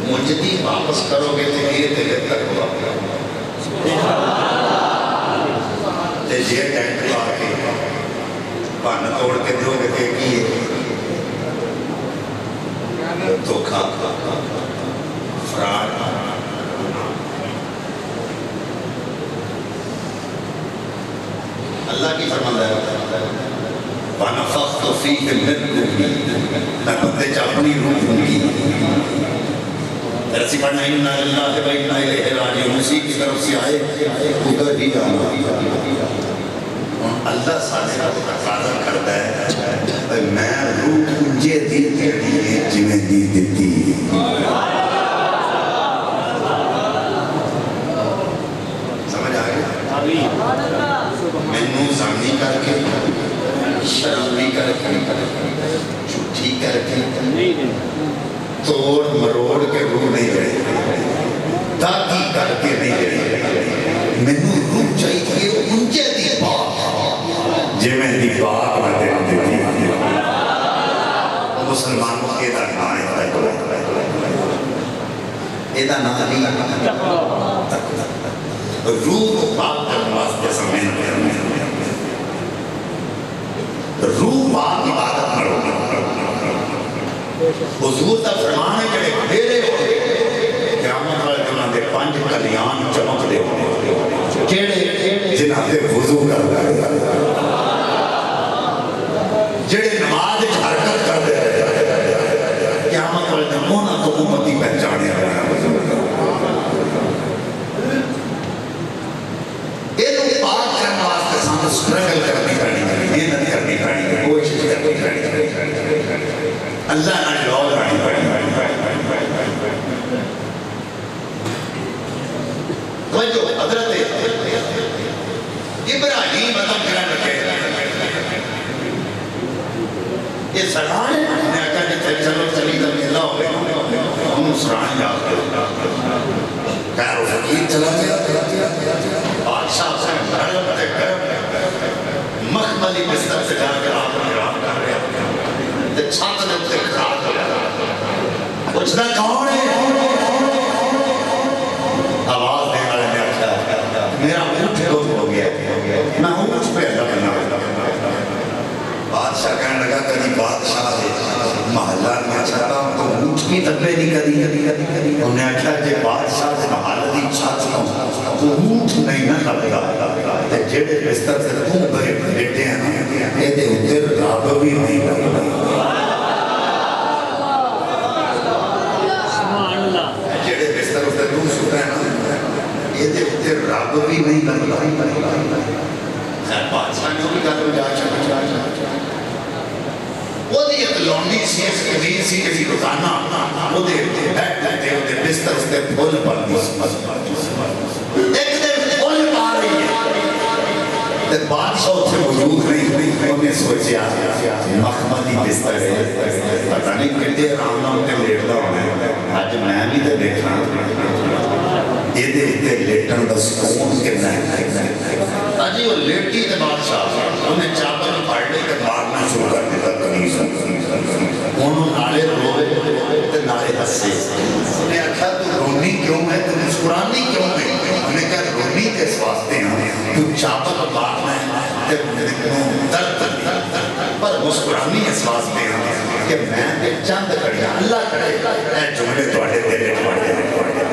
مجھتی واپس کرو گے تو یہ دل تک ہوا جے ٹینٹ لا کے بن توڑ کے دو گے کہ کی دھوکھا فراڈ اللہ کی فرماندہ ہے وَنَفَخْتُ فِيهِ مِنْ رُوحِي میں بندے چا اپنی روح ہوں گی رسی پڑھنا اِنَّا لِلَّهِ وَإِنَّا إِلَيْهِ رَاجِعُونَ اسی کی طرف سے آئے ادھر ہی جانا اللہ ساتھ تقاضا کرتا ہے میں روح انجے دی دیتی جنہیں دی دیتی سمجھ آگئے میں زانی کر کے شرابی کر کے جھوٹی کر کے توڑ مروڑ کے روح نہیں رہے داغی کر کے نہیں رہے میں روح چاہیے انجے دی بات جی میں دی بات میں دے دیتی مسلمانوں کے دا نام ایدہ نالی روح کو پاک کرنے واسطے سمجھنے کرنے روح پاک عبادت کرو حضور تا فرمان ہے جڑے بھیرے ہوئے قیامت والے جنہاں دے پانچ کلیان چمک دے ہوئے کیڑے جنہاں دے وضو کر رہے جڑے نماز حرکت کر دے قیامت والے جنہاں تو امتی پہچانے رہے سٹرگل کرنی پڑی محنت کرنی پڑی کوشش کرنی پڑی اللہ نے لوگ رانی پڑی جو حضرت ابراہیم عدم کرن رکھے یہ سرانے نے آقا جیتے چلو چلی تا میلہ ہوئے ہم سرانے جاتے خیر و فقیر چلا گیا بادشاہ سے گھرم تے گھرم مخملی بستر سے جا کر آپ نے رام کر رہے ہیں تے چھات نے تے خراب ہو گیا پوچھنا کون ہے آواز دینے والے نے اچھا میرا اونٹ ڈوب ہو گیا میں اونٹ پہ اللہ بنا بادشاہ کہنے لگا کدی بادشاہ ہے محلہ میں چھتا ہوں تو اونٹ کی تکلے نہیں کدی انہوں نے اچھا جے بادشاہ سے محلہ دی چھاتا ہوں تو اونٹ نہیں نہ لگا تے جڑے بستر سے تم بھرے بیٹھے ہیں یہ دے ادھر راب بھی نہیں لگا جڑے بستر سے تم ستا ہے نا یہ دے ادھر راب بھی نہیں لگا بادشاہ نے بھی کہا تو جا ਉਹਦੀ ਇੱਕ ਲੌਂਡੀ ਸੀ ਇਸ ਕਮੀਜ਼ ਸੀ ਜਿਹੜੀ ਰੋਜ਼ਾਨਾ ਉਹਦੇ ਬੈੱਡ ਤੇ ਉਹਦੇ ਬਿਸਤਰ ਤੇ ਫੁੱਲ ਪਾਉਂਦੀ ਸੀ ਇੱਕ ਦਿਨ ਫੁੱਲ ਪਾ ਰਹੀ ਹੈ ਤੇ ਬਾਦਸ਼ਾਹ ਉੱਥੇ ਮੌਜੂਦ ਨਹੀਂ ਉਹਨੇ ਸੋਚਿਆ ਮਖਮਲੀ ਬਿਸਤਰ ਹੈ ਪਤਾ ਨਹੀਂ ਕਿੱਡੇ ਆਰਾਮ ਨਾਲ ਉੱਤੇ ਲੇਟਦਾ ਹੋਣਾ ਅੱਜ ਮੈਂ ਵੀ ਤੇ ਦੇਖਾਂ ਇਹਦੇ ਉੱਤੇ ਲੇਟਣ ਦਾ ਸਕੂਨ ਕਿੰਨਾ ਹੈ ਅਜੀ ਉਹ ਲੇਟੀ ਤੇ ਬਾਦਸ਼ਾਹ ਉਹਨੇ ਚਾਦਰ ਫੜ ਲਈ ਤੇ ਮਾਰਨਾ ਸ਼ੁਰੂ ਕਰ ਦਿੱਤਾ ਕਮੀਜ਼ ਉਹਨੂੰ ਨਾਲੇ ਰੋਵੇ ਤੇ ਨਾਲੇ ਹੱਸੇ ਉਹਨੇ ਆਖਿਆ ਤੂੰ ਰੋਣੀ ਕਿਉਂ ਹੈ ਤੂੰ ਮੁਸਕਰਾਨੀ ਕਿਉਂ ਹੈ ਉਹਨੇ ਕਿਹਾ ਰੋਣੀ ਤੇ ਇਸ ਵਾਸਤੇ ਹਾਂ ਤੂੰ ਚਾਦਰ ਮਾਰਨਾ ਹੈ ਤੇ ਮੈਨੂੰ ਦਰਦ ਪਰ ਮੁਸਕਰਾਨੀ ਇਸ ਵਾਸਤੇ ਹਾਂ ਕਿ ਮੈਂ ਤੇ ਚੰਦ ਕੜੀਆਂ ਅੱਲਾਹ ਕਰੇ ਇਹ ਜੁਮਲੇ ਤੁਹਾਡੇ ਦਿਲ ਵਿੱਚ ਵੜ ਜਾਣ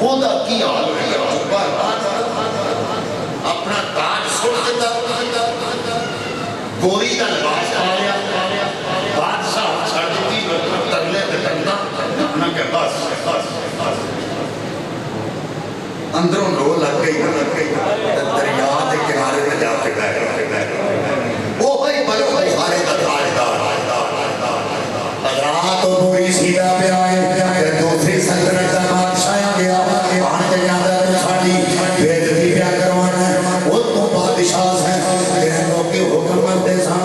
ਉਹਦਾ ਕੀ ਹਾਲ ਹੋਏਗਾ ਆਪਣਾ ਤਾਜ ਸੁੱਟ ਦਿੱਤਾ ਗੋਰੀ ਦਾ ਲਿਬਾਸ ਪਾ ਲਿਆ ਬਾਦਸ਼ਾਹ ਛੱਡ ਦਿੱਤੀ ਤਰਲੇ ਤੇ ਟੰਗਾ ਨਾ ਕਿ ਬਸ ਅੰਦਰੋਂ ਰੋ ਲੱਗ ਗਈ ਦਰਿਆ ਦੇ ਕਿਨਾਰੇ ਤੇ ਜਾ ਕੇ ਬੈਠ ਗਿਆ ਉਹ ਹੀ ਬਲੋ ਸਾਰੇ ਦਾ ਤਾਜਦਾਰ ਰਾਤ ਪੂਰੀ ਸੀਦਾ ਪਿਆ ਹੈ ਤੇ ਦੂਸਰੀ ਸੰਤਨਤ ਦਾ ਬਾਦਸ਼ਾਹ ਆ ਗਿਆ ਆਣ ਕੇ ਜਾਂਦਾ ਸਾਡੀ ਬੇਇੱਜ਼ਤੀ ਪਿਆ ਕਰਵਾਉਣਾ ਉਹ ਤੋਂ ਬਾਦਸ਼ਾਹ ਹੈ ਤੇਰੇ ਲੋਕੀ ਹੁਕਮ ਕਰਦੇ ਸਾਂ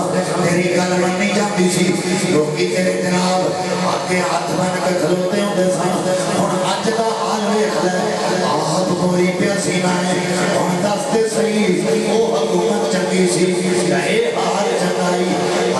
ਤੇਰੀ ਗੱਲ ਮੰਨੀ ਜਾਂਦੀ ਸੀ ਲੋਕੀ ਤੇਰੇ ਜਨਾਬ ਆਕੇ ਹੱਥ ਬੰਨ ਕੇ ਖਲੋਤੇ ਹੁੰਦੇ ਸਨ ਹੁਣ ਅੱਜ ਦਾ ਹਾਲ ਵੇਖ ਲੈ ਆਪ ਗੋਰੀ ਪਿਆ ਸੀ ਨਾ ਹੁਣ ਦੱਸਦੇ ਸਹੀ ਉਹ ਹਕੂਮਤ ਚੰਗੀ ਸੀ ਇਹ ਹਾਲ ਚੰਗਾਈ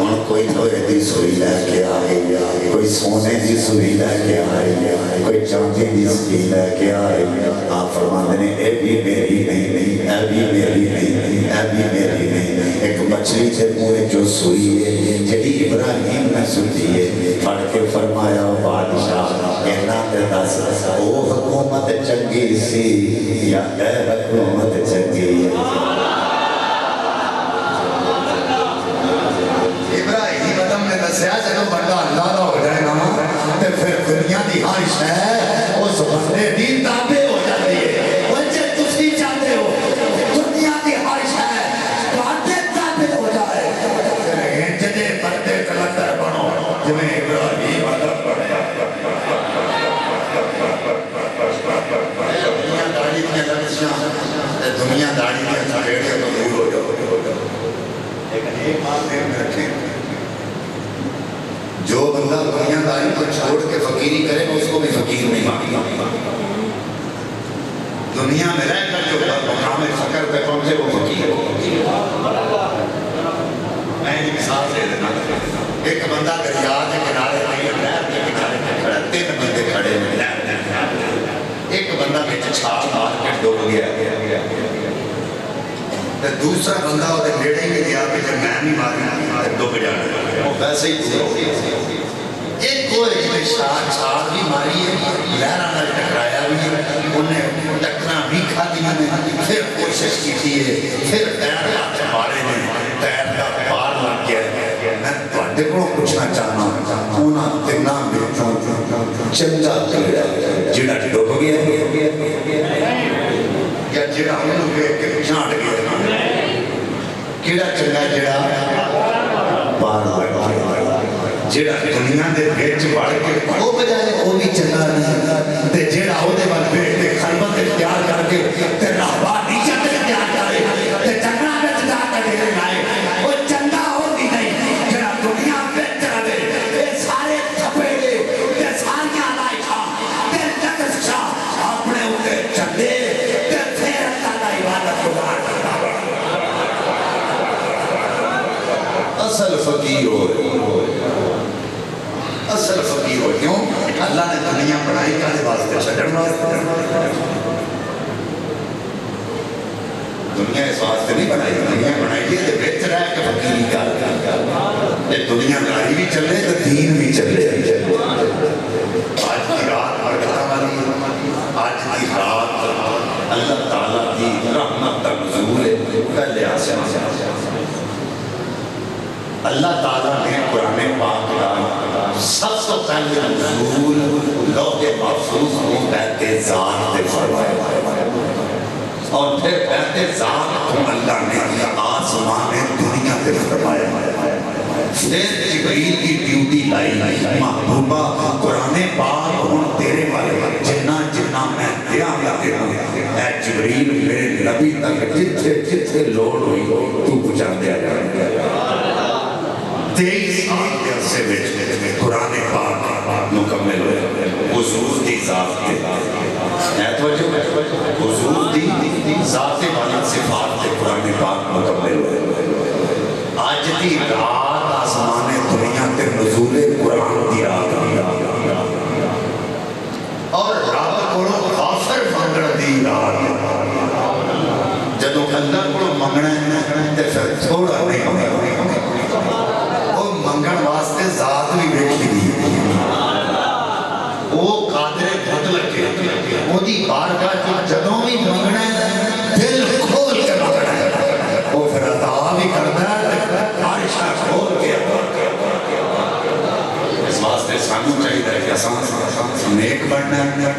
ਹੁਣ ਕੋਈ ਲੋਹੇ ਦੀ ਸੂਈ ਲੈ ਕੇ ਆਏ ਕੋਈ ਸੋਨੇ ਦੀ ਸੂਈ ਲੈ ਕੇ ਆਏ ਕੋਈ ਚਾਂਦੀ ਦੀ ਸੂਈ ਲੈ ਕੇ ਆਏ ਆਪ ਫਰਮਾਉਂਦੇ ਨੇ ਇਹ ਵੀ ਮੇਰੀ ਨਹੀਂ ਇਹ ਵੀ ਮੇਰੀ ਨਹੀਂ ਇਹ ਵੀ ਮੇਰੀ ਨਹੀਂ ਇੱਕ ਮਛਲੀ ਦੇ ਮੂੰਹ ਜੋ ਸੂਈ ਹੈ ਜਿਹੜੀ ਇਬਰਾਹੀਮ ਨੇ ਸੁੱਟੀ ਹੈ ਫੜ ਕੇ ਫਰਮਾਇਆ ਬਾਦਸ਼ਾਹ ਇਹਨਾਂ ਦੇ ਦੱਸ ਉਹ ਹਕੂਮਤ ਚੰਗੀ ਸੀ ਜਾਂ ਇਹ ਹਕੂਮਤ ਚੰਗੀ ਹੈ جب بندہ اللہ کا ہو جائے گا تو پھر دنیا کی ہر شے اس بندے کی تابع ہو جاتی ہے جی تھی چاہتے ہو دنیا کی ہر شے تھوڑے تابع ہو جائے جی بندے کلندر بنو جی ابراہیم ادب بنیا دنیا داری دیا لفظیاں دنیا داری دیا تھیڑیاں تو دور ہو جاؤ لیکن ایک بات دیر میں رکھیں جو بندہ دنیا داری کو چھوڑ کے فقیری کرے اس کو بھی فقیر نہیں مانگا دنیا میں رہ کر جو مقام فقر پہ پہنچے وہ فقیر ہو میں ایک مثال دے دینا ایک بندہ دریا کے کنارے نہر کے کنارے پہ کھڑا تین بندے کھڑے ہیں ایک بندہ بچ چھال مار کے ڈوب گیا دوسرا بندہ وہ نیڑے کے گیا کہ جب میں نہیں مارنا ڈوب جانا وہ ویسے ہی ایک کوئی چھال بھی ماری ہے لہرا نہ ٹکرایا بھی ہے انہیں ٹکرا بھی کھا دیا نے پھر کوشش کی تھی ہے پھر تیر ہاتھ مارے نے تیر کا پار لگ گیا میں تھوڑے کو پوچھنا چاہنا انہاں تینا بچوں چنگا کیڑا جڑا ڈوب گیا یا جڑا انہوں کے چھاڑ گیا کیڑا چنگا جڑا پار لگ گیا جڑا دنیا دے بیچ بڑھ کے وہ بجائے وہ بھی چنگا نہیں تے جڑا او دے ول بیٹھ کے خلوت اختیار کر کے تے راہبا نیچے اختیار کرے تے چنگا وچ جا کے ڈیر لائے وہ چنگا ہو بھی نہیں جڑا دنیا وچ رہے اے سارے تھپیڑے تے ساریاں لائکھاں تے لکشاں اپنے اوتے چندے تے پھر اللہ دی عبادت گزار کردا اللہ نے دنیا بنائی کالے واسطے چھڈن واسطے دنیا اس واسطے نہیں بنائی دنیا بنائی ہے تو بہتر ہے کہ فقیری کر دنیا داری بھی چلے تو دین بھی چلے آج کی رات برکت والی آج کی رات اللہ تعالیٰ کی رحمت کا نزول ہے پہلے آسمان اللہ تعالیٰ نے قرآن پاک کا سب سے پہلے نزول لوح محفوظ کو بیت ذات سے فرمایا اور پھر بیت ذات کو اللہ نے آسمان دنیا سے فرمایا پھر جبریل کی ڈیوٹی لائی محبوبہ قرآن پاک ہوں تیرے والے جنہ جنہ میں دیا اے جبریل میرے نبی تک جتھے جتھے لوڑ ہوئی تو پہنچا دیا جائے 23 سال کے عرصے میں قرآن پاک مکمل ہوئے حضور دی ذات کے حضور دی ذات والی صفات کے قرآن پاک مکمل ہوئے آج دی رات آسمان دنیا کے نزول قرآن دی رات اور رات کو غافر منگڑ دی رات جدو اللہ کو منگنا ہے پھر تھوڑا نہیں منگنا منگن واسطے ذات بھی بیٹھی دی وہ قادر مطلق ہے وہ دی بارگاہ جو جدوں بھی منگنا ہے دل کھول کے منگنا ہے وہ پھر عطا بھی کرنا ہے عرشہ کھول کے اس واسطے سانو چاہیے کہ آسان نیک بننا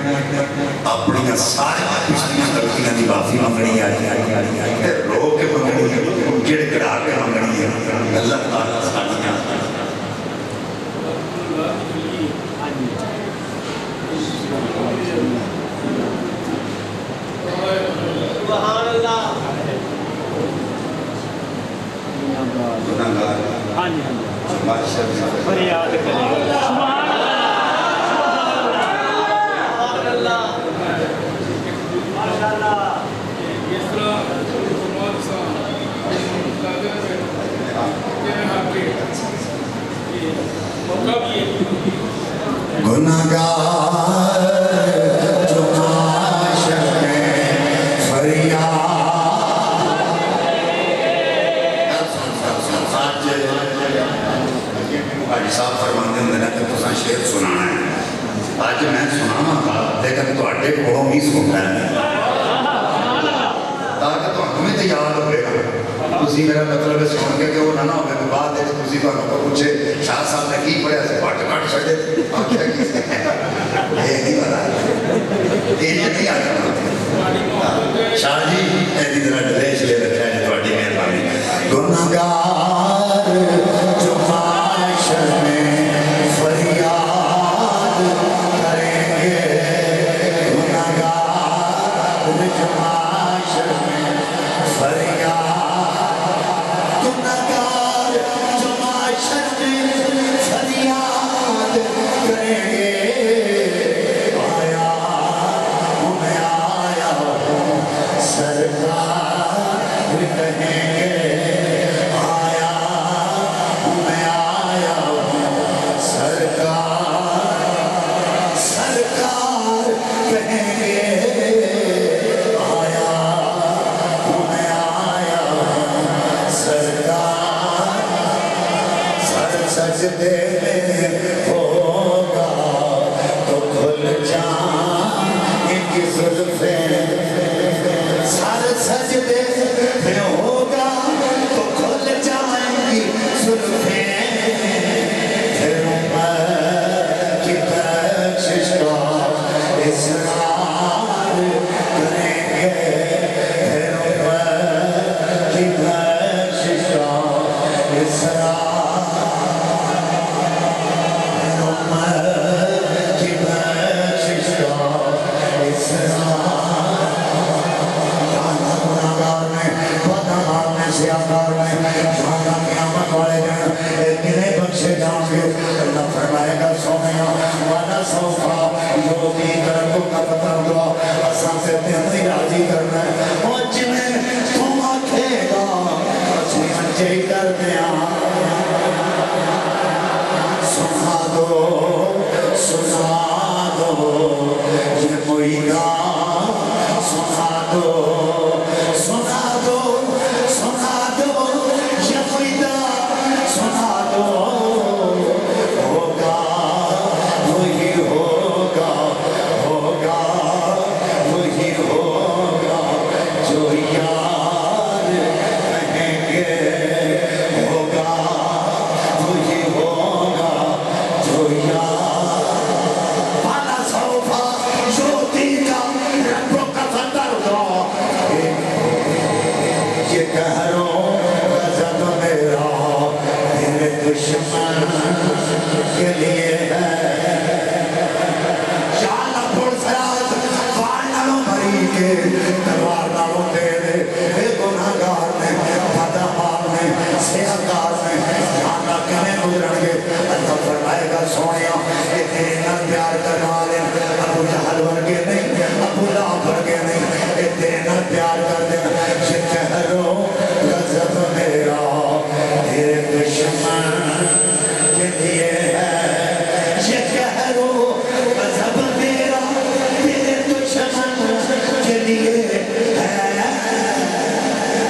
اپنی ساری پچھلی غلطیاں دی معافی منگنی ہے رو کے منگنی ہے گڑ گڑا کے منگنی ہے اللہ تعالیٰ سانیاں سبحان اللہ ہاں جی فریاد کریں سبحان اللہ ماشاء اللہ اس طرح محمد صاحب موقع بھی ہے گناہگار جو معاشر میں فریاد آج صاحب فرماتے ہیں میں نے تو شعر سنانا ہے آج میں سنانا تھا لیکن تو اڈے کو نہیں سننا ہے تاکہ تو ہمیں تو یاد ہوئے گا اسی میرا مطلب ہے سن کے کہ وہ نہ ہوئے تو بعد ہے کہ اسی کو پوچھے شاہ صاحب نے کی پڑھا سے پاٹ کاٹ چھڑے آنکھیں کی سے یہ نہیں پتا یہ نہیں آتا شاہ جی ایسی طرح ڈلیش لے رکھا ہے تھوڑی مہربانی گناہگار جو معاشر میں فریاد کریں گے گناہگار جو معاشر میں فریاد گناہگار جو معاشر میں فریاد کریں گے آیا میں آیا ہوں سرکار کہیں گے آیا میں آیا ہوں سرکار سرکار کہیں گے آیا میں آیا ہوں سرکار سر سجدے میں ہوگا تو کھل جائیں گی زلفیں سر سجدے میں ہوگا تو کھل جائیں گی زلفیں پھر عمر کی بخشش کا اصرار کریں گے پھر عمر کی بخشش کا اصرار پھر عمر کی بخشش کا اصرار سیاکار میں شاہدہ قیامت والے دن کنہیں بخشے جاؤں گے اللہ فرمائے گا سومیا وانا سوفا جو دی کرن کو کفتر دعا اساں سے تیمری راضی کرنا ہے اور جنہیں تم آکھے گا اسی انجے کر دیا سنا دو سنا یہ موئیدہ سنا دو سنا دو سنا دو یہ موئیدہ سنا دو ہوگا وہی ہوگا ہوگا وہی ہوگا جو یار کہیں گے ہوگا وہی ہوگا جو یار والا سوفا یوتی کا ربوں کا فندر دو یہ کہروں غضب میرا تیرے دشمن کے لیے ہے شالا پھول سراز وار نالوں بھری کے تلوار نالوں تیرے اے گناہگار نے بدعمال نے سیاہکار نے جانا کنے گزرن گے اللہ فرمائے گا سونیا اے تیرے نال پیار کرنے والے ابو جہل ورگے نہیں ابو لہب ورگے نہیں اے تیرے نال پیار کر دینا یہ کہرو غضب میرا تیرے دشمن کے لیے ہے یہ کہرو غضب میرا تیرے دشمن کے لیے ہے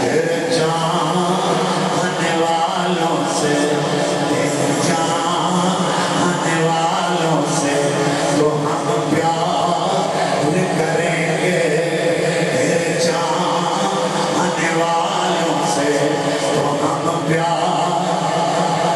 تیرے جانے والوں سے تیرے جانے والوں سے تو ہم پیار کریں گے تیرے جانے والوں سے تو ہم پیار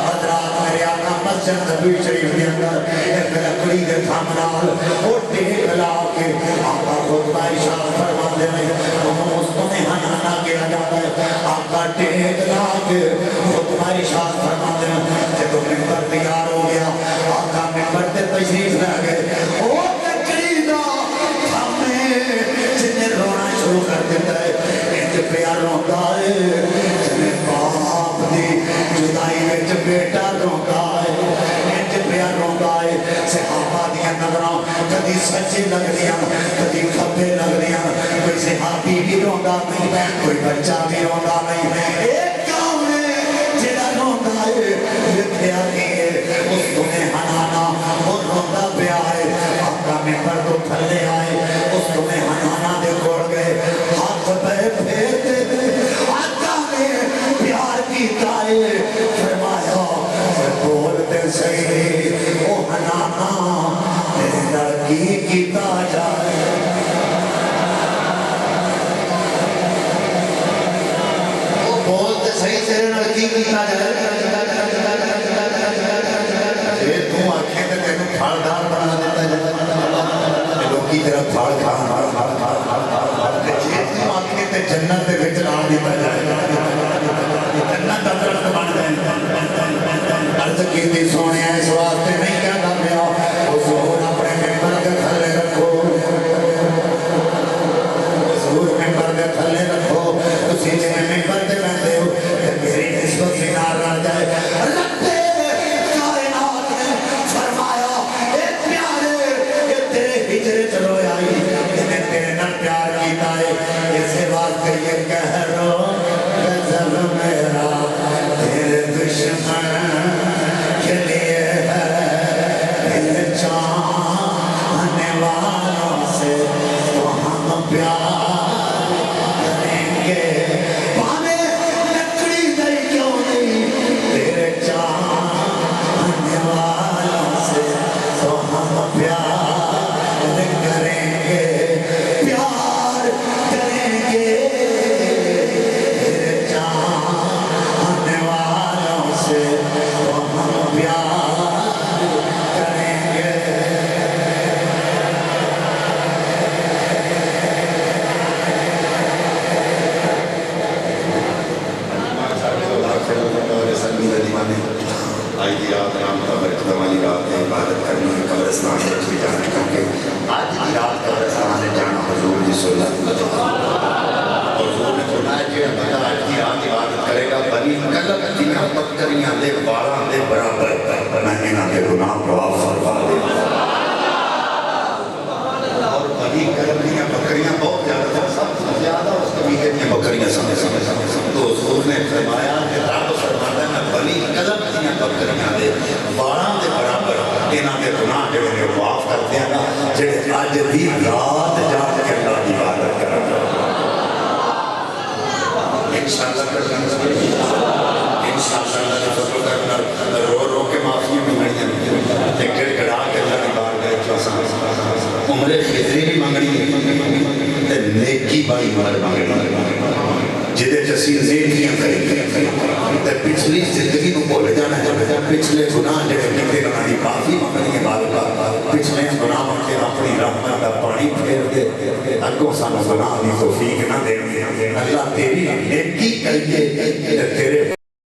حضرات میرے آقا مسجد نبی شریف کے اندر ایک لکڑی کے تھامنال اور ٹیک لا کے آقا خطبہ ارشاد فرماتے ہیں اس کو میں ہنانا کیا جاتا ہے آقا ٹیک لا کے خطبہ ارشاد فرماتے ہیں جب ممبر تیار ہو گیا آقا ممبر تے تشریف لے گئے وہ لکڑی دا ہمیں جنہیں رونا شروع کر دیتا ہے انج پیار روتا ہے جنہیں باپ دی جدائی وچ بیٹا روتا ہے انج پیار روتا ہے صحابہ دیا نظراں کدی سچی لگ دیاں کدی کھبے لگ دیاں کوئی صحابی بھی روتا نہیں کوئی بچہ بھی روتا نہیں ایک گاؤں میں جڑا روتا ہے لکھیا نہیں ہے اس کو میں ہنانا اور روتا پیا ہے آقا ممبر تو تھلے آئے اس کو میں ہنانا دے کوڑ گئے ہاتھ پہ پھیرتے آقا نے پیار کیتا ہے فرمایا بولتے صحیح او ہنانا تیرے لڑکی کیتا جائے او بولتے صحیح تیرے لڑکی کیتا جائے یہ تو آنکھیں تے تینوں پھاڑدار بنا دیتا ہے لوکی تیرا پھاڑ کھا یہ تو آنکھیں تے جنت دے وچ لا دیتا جائے جنت دا درخت بن جائے عرض کیتی سونے اس واسطے نہیں کہتا پیا حضور اپنے ممبر کے تھلے رکھو حضور ممبر کے تھلے رکھو تسی جے ممبر تے بیٹھے ہو تے میری نسبت سے نہ رہ جائے رب کائنات نے فرمایا اے پیارے اے تیرے ہجرے چلو آئی انہیں تیرے نال پیار کیتا ہے اسے واسطے یہ کہہ رو غضب میرا تیرے دشمن کے لیے ہے تیرے چاہنے والوں سے تو ہم پیار کریں گے پانے لکڑی دئی کیوں نہیں تیرے چاہنے والوں سے تو ہم پیار کریں گے پیار کریں گے تیرے چاہنے والوں سے تو ہم پیار کریں گے آئی دی رات نام برکت والی رات ہے عبادت کرنے قبرستان میں بھی جانا کیونکہ آج کی رات قبرستان میں جانا حضور کی سنت حضور نے فرمایا کہ بندہ آج کی رات عبادت کرے گا بنی کلب جنہیں بکریاں دے باراں دے برابر میں انہاں کے گناہ معاف فرما دے اور بنی کلب دیاں بکریاں بہت زیادہ تھا سب سے زیادہ اس قبیلے کی بکریاں سمجھ تو حضور نے فرمایا کہ رب فرماتا ہے میں بنی کلب دیاں بکریاں دے باراں دے برابر انہاں کے گناہ جو معاف کر دیا گا انشاءاللہ انشاءاللہ رو رو کے معافی منگنی تے گڑ گڑا کے اللہ نے بار گئے جو آسان عمر خضری بھی منگنی تے نیکی بڑی عمر منگنی جدے جسی زندگیاں کریں تے پچھلی زندگی کو بھول جانا ہے پچھلے گناہ جڑے کیتے انہاں دی معافی منگنی ہے بار پچھلے گناہ تے اپنی رحمت دا پانی پھیر دے اگوں سانو گناہ دی توفیق نہ دے اللہ تیری نیکی کریے تے تیرے